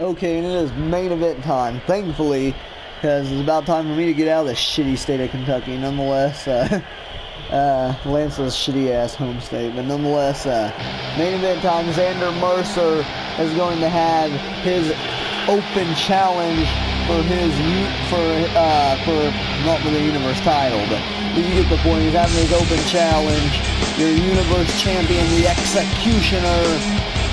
Okay, and it is main event time, thankfully, because it's about time for me to get out of this shitty state of Kentucky. Nonetheless, Lance's shitty-ass home state, but nonetheless, main event time, Xander Mercer is going to have his open challenge for not for the Universe title, but you get the point. He's having his open challenge. Your Universe Champion, the Executioner.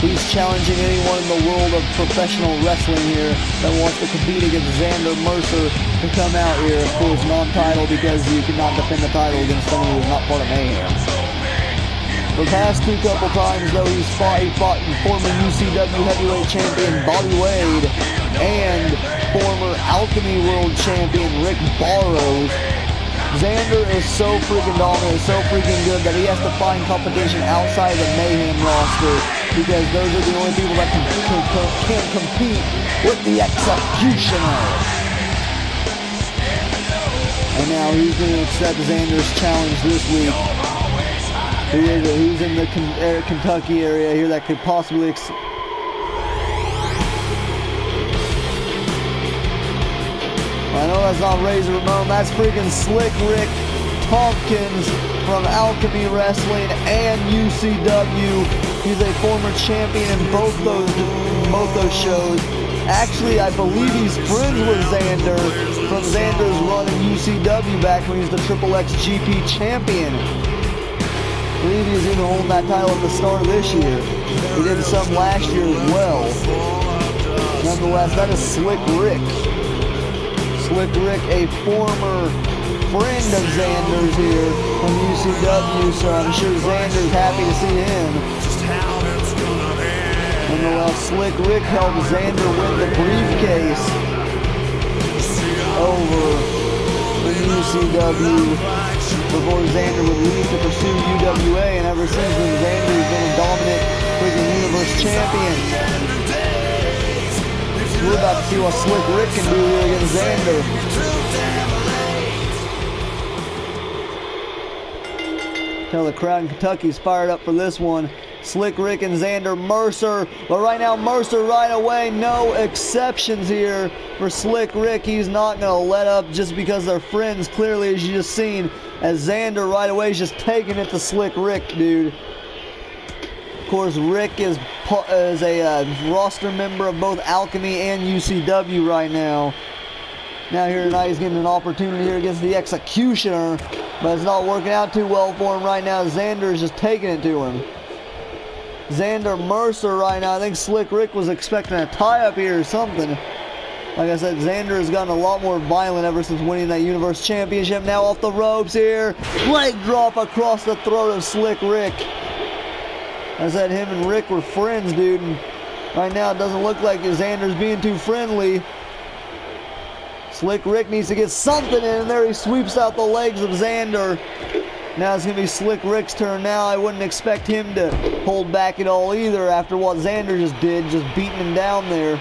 He's challenging anyone in the world of professional wrestling here that wants to compete against Xander Mercer to come out here. Of course, non-title, because you cannot defend the title against someone who is not part of Mayhem. The past couple times, though, he fought former UCW heavyweight champion Bobby Wade and former Alchemy World Champion Rick Barrows. Xander is so freaking dominant, so freaking good that he has to find competition outside the Mayhem roster, because those are the only people that can compete with the Executioner. And now who's going to accept Xander's challenge this week? Who's in the Kentucky area here that could possibly I know that's not Razor Ramon, that's freaking SLIC RIC Tompkins from Alchemy Wrestling and UCW. He's a former champion in both those shows. Actually, I believe he's friends with Xander from Xander's run in UCW back when he was the XXX GP champion. I believe he was even holding that title at the start of this year. He did some last year as well. Nonetheless, that is SLIC RIC. SLIC RIC, a former friend of Xander's here from UCW, so I'm sure Xander's happy to see him. Nonetheless, SLIC RIC helped Xander win the briefcase over in UCW before Xander would leave to pursue UWA, and ever since then Xander's been a dominant freaking Universe champion. We're about to see what SLIC RIC can do here against Xander. Tell the crowd in Kentucky's fired up for this one. SLIC RIC and Xander Mercer. But right now, Mercer right away, no exceptions here for SLIC RIC. He's not going to let up just because they're friends, clearly, as you just seen. As Xander right away is just taking it to SLIC RIC, dude. Of course, Rick is a roster member of both Alchemy and UCW right now. Now here tonight he's getting an opportunity here against the Executioner, but it's not working out too well for him right now. Xander is just taking it to him. Xander Mercer right now, I think SLIC RIC was expecting a tie-up here or something. Like I said, Xander has gotten a lot more violent ever since winning that Universe Championship. Now off the ropes here. Leg drop across the throat of SLIC RIC. I said him and Rick were friends, dude, and right now it doesn't look like Xander's being too friendly. SLIC RIC needs to get something in, and there he sweeps out the legs of Xander. Now it's going to be SLIC RIC's turn now. I wouldn't expect him to hold back at all either after what Xander just did, just beating him down there.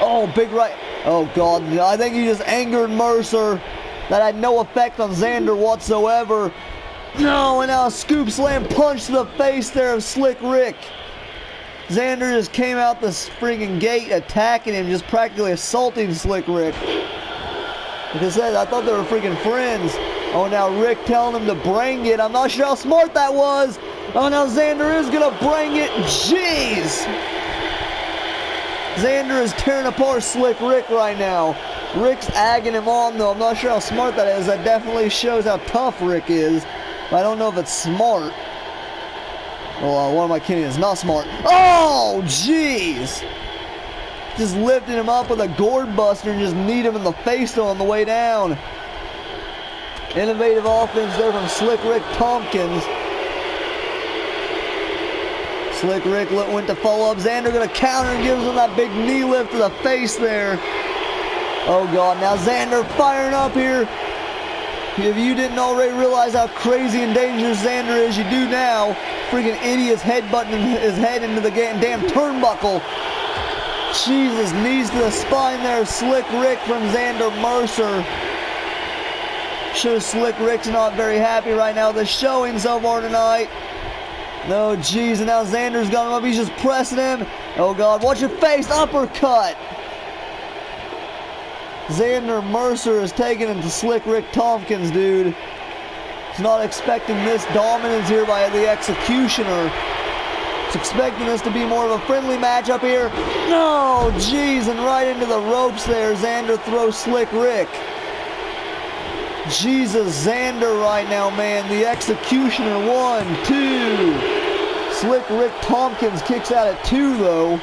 Oh, big right. Oh, God. I think he just angered Mercer. That had no effect on Xander whatsoever. No, and now a scoop slam punch to the face there of SLIC RIC. Xander just came out the freaking gate attacking him, just practically assaulting SLIC RIC. Like I said, I thought they were freaking friends. Oh, now Rick telling him to bring it. I'm not sure how smart that was. Oh, now Xander is going to bring it. Jeez. Xander is tearing apart SLIC RIC right now. Rick's agging him on, though. I'm not sure how smart that is. That definitely shows how tough Rick is. But I don't know if it's smart. Oh, what am I kidding? It's not smart. Oh, jeez. Just lifting him up with a gourd buster and just kneed him in the face on the way down. Innovative offense there from SLIC RIC Tompkins. SLIC RIC went to follow up. Xander going to counter and gives him that big knee lift to the face there. Oh, God. Now Xander firing up here. If you didn't already realize how crazy and dangerous Xander is, you do now. Freaking idiot's headbutting his head into the damn turnbuckle. Jesus, knees to the spine there. SLIC RIC from Xander Mercer. Sure, SLIC RIC's not very happy right now with the showing so far tonight. No, jeez, and now Xander's got him up. He's just pressing him. Oh, God, watch your face. Uppercut. Xander Mercer is taking him to SLIC RIC Tompkins, dude. He's not expecting this dominance here by the Executioner. He's expecting this to be more of a friendly matchup here. No, jeez, and right into the ropes there. Xander throws SLIC RIC. Jesus, Xander right now, man. The Executioner, 1, 2. SLIC RIC Tompkins kicks out at 2, though.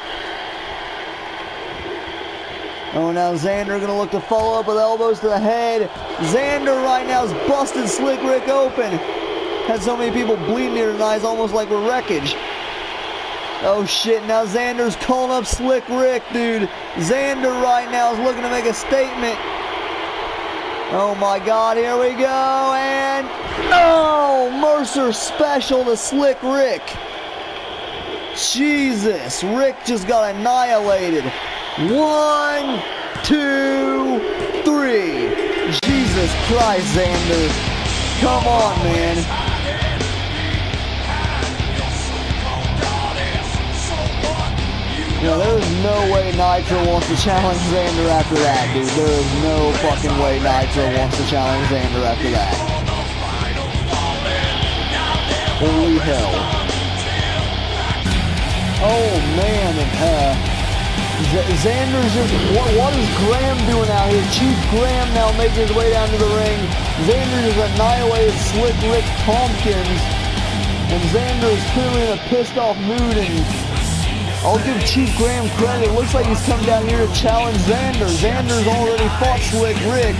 Oh, now Xander going to look to follow up with elbows to the head. Xander right now is busting SLIC RIC open. Had so many people bleeding here tonight, it's almost like we're wreckage. Oh, shit. Now Xander's calling up SLIC RIC, dude. Xander right now is looking to make a statement. Oh, my God. Here we go. And, oh, Mercer special to SLIC RIC. Jesus. Rick just got annihilated. 1, 2, 3. Jesus Christ, Xander. Come on, man. You know, there's no way Nitro wants to challenge Xander after that, dude. There is no fucking way Nitro wants to challenge Xander after that. Holy hell. Oh, man. Xander's just, what is Graham doing out here? Chief Graham now making his way down to the ring. Xander just annihilated SLIC RIC Tompkins. And Xander is clearly in a pissed off mood, and I'll give Chief Graham credit. It looks like he's come down here to challenge Xander. Xander's already fought SLIC RIC,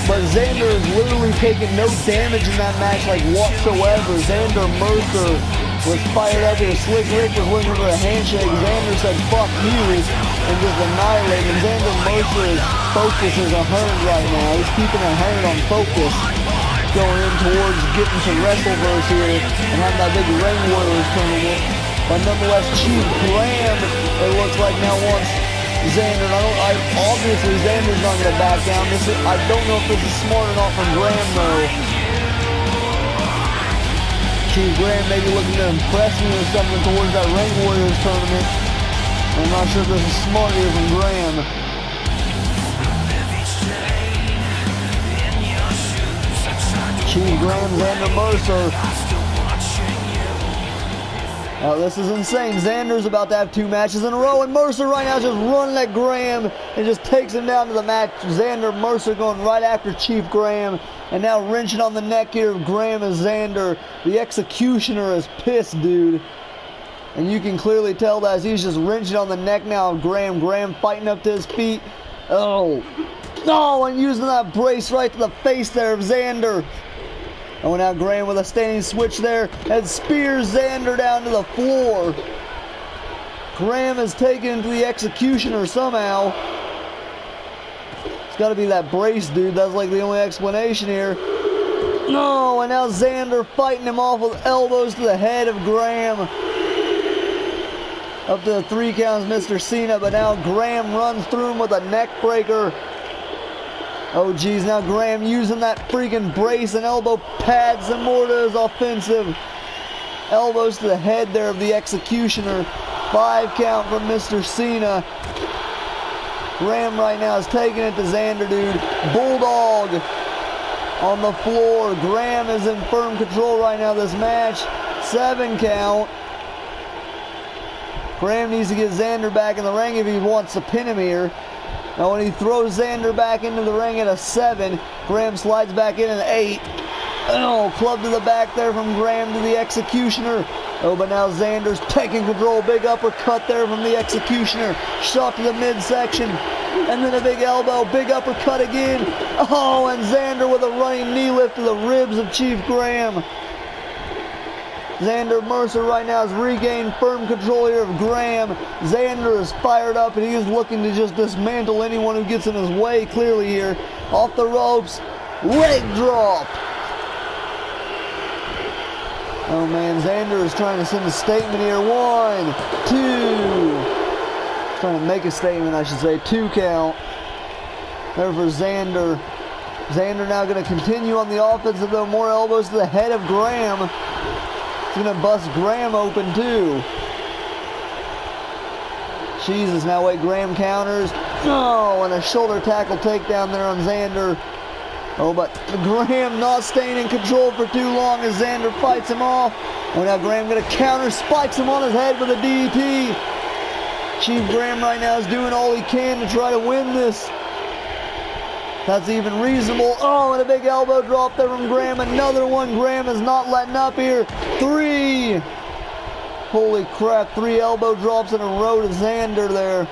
but Xander has literally taken no damage in that match, like whatsoever. Xander Mercer was fired up here. SLIC RIC was looking for a handshake. Xander said, fuck you, and just annihilated him. Xander Mercer's focus is 100 right now. He's keeping 100 on focus, going in towards getting some Wrestleverse here and having that big Ring Warriors tournament. But nonetheless, Chief Graham, it looks like now wants Xander. Obviously, Xander's not going to back down. I don't know if this is smart or not from Graham, though. Chief Graham maybe looking to impress me or something towards that Ring Warriors tournament. I'm not sure if this is smart here from Graham. Chief Graham, Xander Mercer. Oh, this is insane. Xander's about to have 2 matches in a row, and Mercer right now is just running at Graham and just takes him down to the mat. Xander Mercer going right after Chief Graham, and now wrenching on the neck here of Graham and Xander. The Executioner is pissed, dude. And you can clearly tell that as he's just wrenching on the neck now of Graham. Graham fighting up to his feet. Oh, and using that brace right to the face there of Xander. Oh, now Graham with a standing switch there and spears Xander down to the floor. Graham is taken into the Executioner somehow. It's got to be that brace, dude. That's like the only explanation here. No, and now Xander fighting him off with elbows to the head of Graham. Up to the 3 counts, Mr. Cena, but now Graham runs through him with a neck breaker. Oh, geez, now Graham using that freaking brace and elbow pads some more to his offensive. elbows to the head there of the Executioner. 5 count from Mr. Cena. Graham right now is taking it to Xander, dude. Bulldog on the floor. Graham is in firm control right now of this match. 7 count. Graham needs to get Xander back in the ring if he wants to pin him here. Now when he throws Xander back into the ring at a 7, Graham slides back in at an 8. Oh, club to the back there from Graham to the Executioner. Oh, but now Xander's taking control. Big uppercut there from the Executioner. Shot to the midsection. And then a big elbow. Big uppercut again. Oh, and Xander with a running knee lift to the ribs of Chief Graham. Xander Mercer right now has regained firm control here of Graham. Xander is fired up and he is looking to just dismantle anyone who gets in his way clearly here. Off the ropes. Leg drop. Oh man, Xander is trying to send a statement here. 1, 2. Trying to make a statement, I should say. 2 count. There for Xander. Xander now going to continue on the offensive though. More elbows to the head of Graham. He's going to bust Graham open too. Jesus, now wait, Graham counters. Oh, and a shoulder tackle takedown there on Xander. Oh, but Graham not staying in control for too long as Xander fights him off. Oh, now Graham going to counter, spikes him on his head with a DDT. Chief Graham right now is doing all he can to try to win this. That's even reasonable. Oh, and a big elbow drop there from Graham. Another one. Graham is not letting up here. 3. Holy crap, 3 elbow drops in a row to Xander there.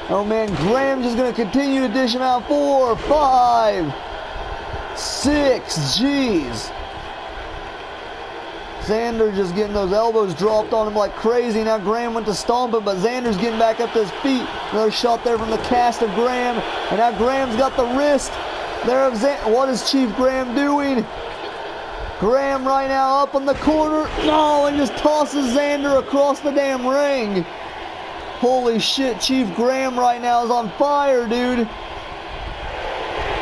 Oh, man, Graham just going to continue to dish him out. 4, 5, 6. Jeez. Xander just getting those elbows dropped on him like crazy. Now Graham went to stomp him, but Xander's getting back up to his feet. Another shot there from the cast of Graham. And now Graham's got the wrist there of Xander. What is Chief Graham doing? Graham right now up in the corner. No, and just tosses Xander across the damn ring. Holy shit, Chief Graham right now is on fire, dude.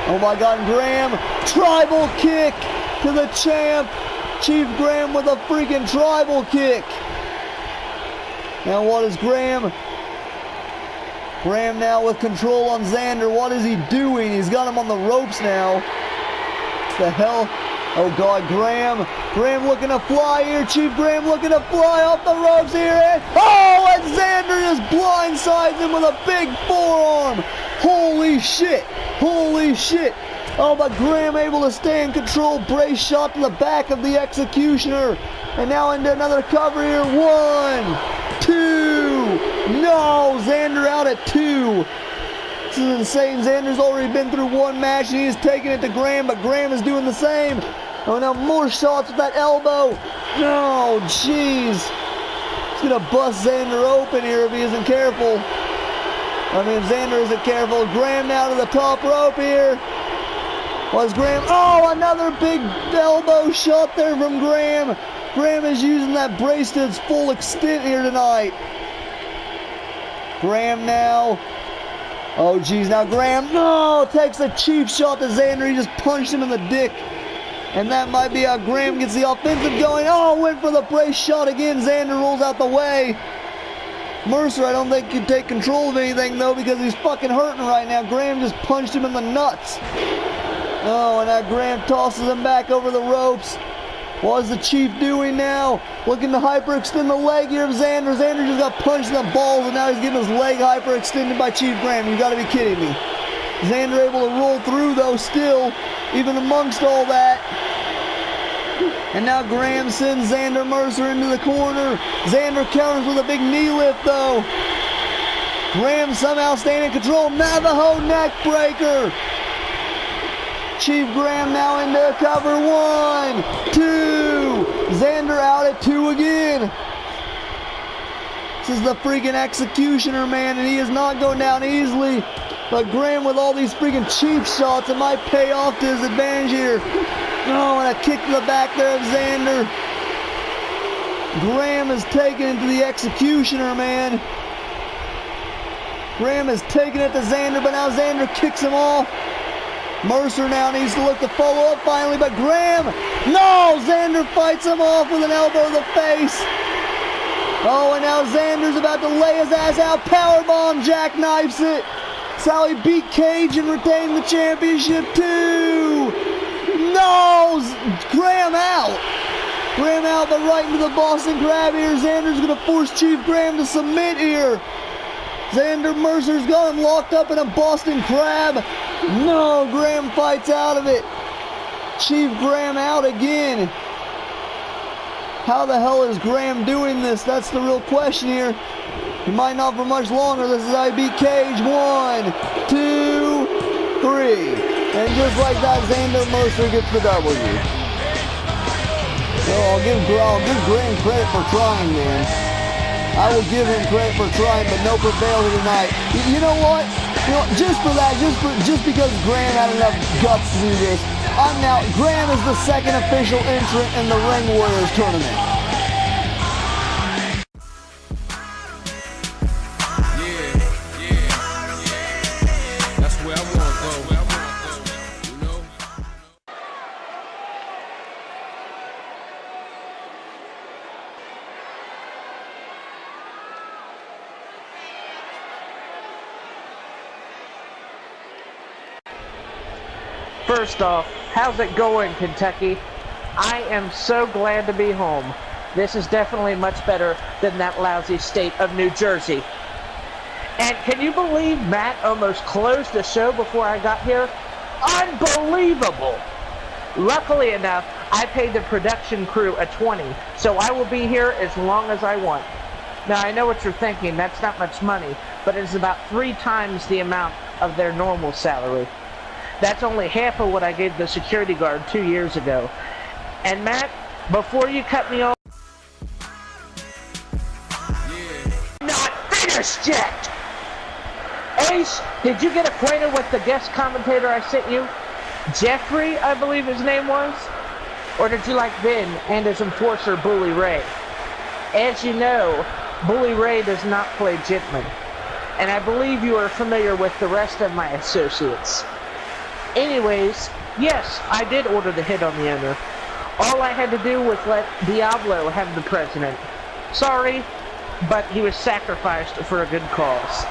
Oh my God, Graham. Tribal kick to the champ. Chief Graham with a freaking tribal kick. Now what is Graham? Graham now with control on Xander. What is he doing? He's got him on the ropes now. The hell? Oh God, Graham. Graham looking to fly here. Chief Graham looking to fly off the ropes here. And, oh, and Xander just blindsides him with a big forearm. Holy shit. Holy shit. Oh, but Graham able to stay in control. Brace shot to the back of the Executioner. And now into another cover here. 1, 2. No, Xander out at 2. This is insane. Xander's already been through 1 match and he's taking it to Graham, but Graham is doing the same. Oh, now more shots with that elbow. No, jeez. He's going to bust Xander open here if he isn't careful. I mean, if Xander isn't careful. Graham now to the top rope here. Was Graham? Oh, another big elbow shot there from Graham. Graham is using that brace to its full extent here tonight. Graham now. Oh, geez. Now Graham, no, takes a cheap shot to Xander. He just punched him in the dick. And that might be how Graham gets the offensive going. Oh, went for the brace shot again. Xander rolls out the way. Mercer, I don't think, can take control of anything, though, because he's fucking hurting right now. Graham just punched him in the nuts. Oh, and now Graham tosses him back over the ropes. What is the Chief doing now? Looking to hyperextend the leg here of Xander. Xander just got punched in the balls, and now he's getting his leg hyperextended by Chief Graham. You gotta be kidding me. Xander able to roll through, though, still, even amongst all that. And now Graham sends Xander Mercer into the corner. Xander counters with a big knee lift, though. Graham somehow staying in control. Navajo neck breaker. Chief Graham now into cover. 1, 2. Xander out at 2 again. This is the freaking Executioner, man, and he is not going down easily. But Graham with all these freaking cheap shots, it might pay off to his advantage here. Oh, and a kick to the back there of Xander. Graham is taking it to the Executioner, man. Graham is taking it to Xander, but now Xander kicks him off. Mercer now needs to look to follow up finally, but Graham No, Xander fights him off with an elbow to the face. Oh, and now Xander's about to lay his ass out. Powerbomb, jackknifes it. That's how he beat Cage and retained the championship too. No, Graham out. Graham out, but right into the Boston Crab here. Xander's going to force Chief Graham to submit here. Xander Mercer's got him locked up in a Boston Crab. No, Graham fights out of it. Chief Graham out again. How the hell is Graham doing this? That's the real question here. He might not for much longer. This is how he beat Cage. 1, 2, 3. And just like that, Xander Mercer gets the W. So I'll give Graham credit for trying, man. I will give him credit for trying, but no prevail here tonight. You know what? Just for that, just because Graham had enough guts to do this, Graham is the second official entrant in the Ring Warriors tournament. That's where I want to go. You know? First off, how's it going, Kentucky? I am so glad to be home. This is definitely much better than that lousy state of New Jersey. And can you believe Matt almost closed the show before I got here? Unbelievable! Luckily enough, I paid the production crew a 20, so I will be here as long as I want. Now, I know what you're thinking, that's not much money, but it's about 3 times the amount of their normal salary. That's only half of what I gave the security guard 2 years ago. And Matt, before you cut me off, not finished yet! Ace, did you get acquainted with the guest commentator I sent you? Jeffrey, I believe his name was? Or did you like Ben and his enforcer, Bully Ray? As you know, Bully Ray does not play Gentleman. And I believe you are familiar with the rest of my associates. Anyways, yes, I did order the hit on the owner. All I had to do was let Diablo have the president. Sorry, but he was sacrificed for a good cause.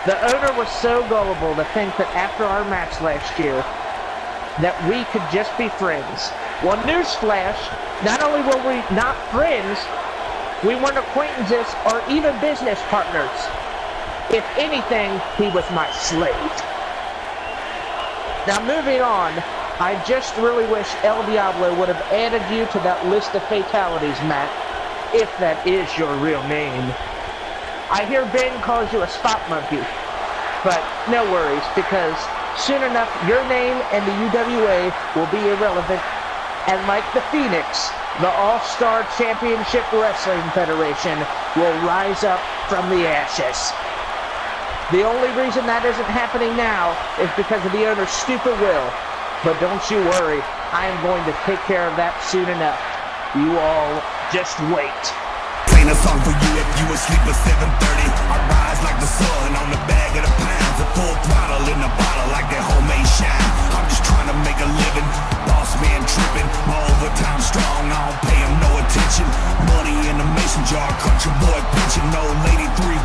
The owner was so gullible to think that after our match last year, that we could just be friends. Well, newsflash, not only were we not friends, we weren't acquaintances or even business partners. If anything, he was my slave. Now moving on, I just really wish El Diablo would have added you to that list of fatalities, Matt, if that is your real name. I hear Ben calls you a spot monkey, but no worries, because soon enough your name and the UWA will be irrelevant, and like the Phoenix, the All-Star Championship Wrestling Federation will rise up from the ashes. The only reason that isn't happening now is because of the owner's stupid will. But don't you worry, I am going to take care of that soon enough. You all just wait. Playing a song for you if you asleep at 7:30. I rise like the sun on the bag of the pounds. A full throttle in the bottle like that homemade shine. I'm just trying to make a living. Boss man tripping. My overtime strong. I don't pay him no attention. Money in the mason jar. Country boy pitching. No lady 3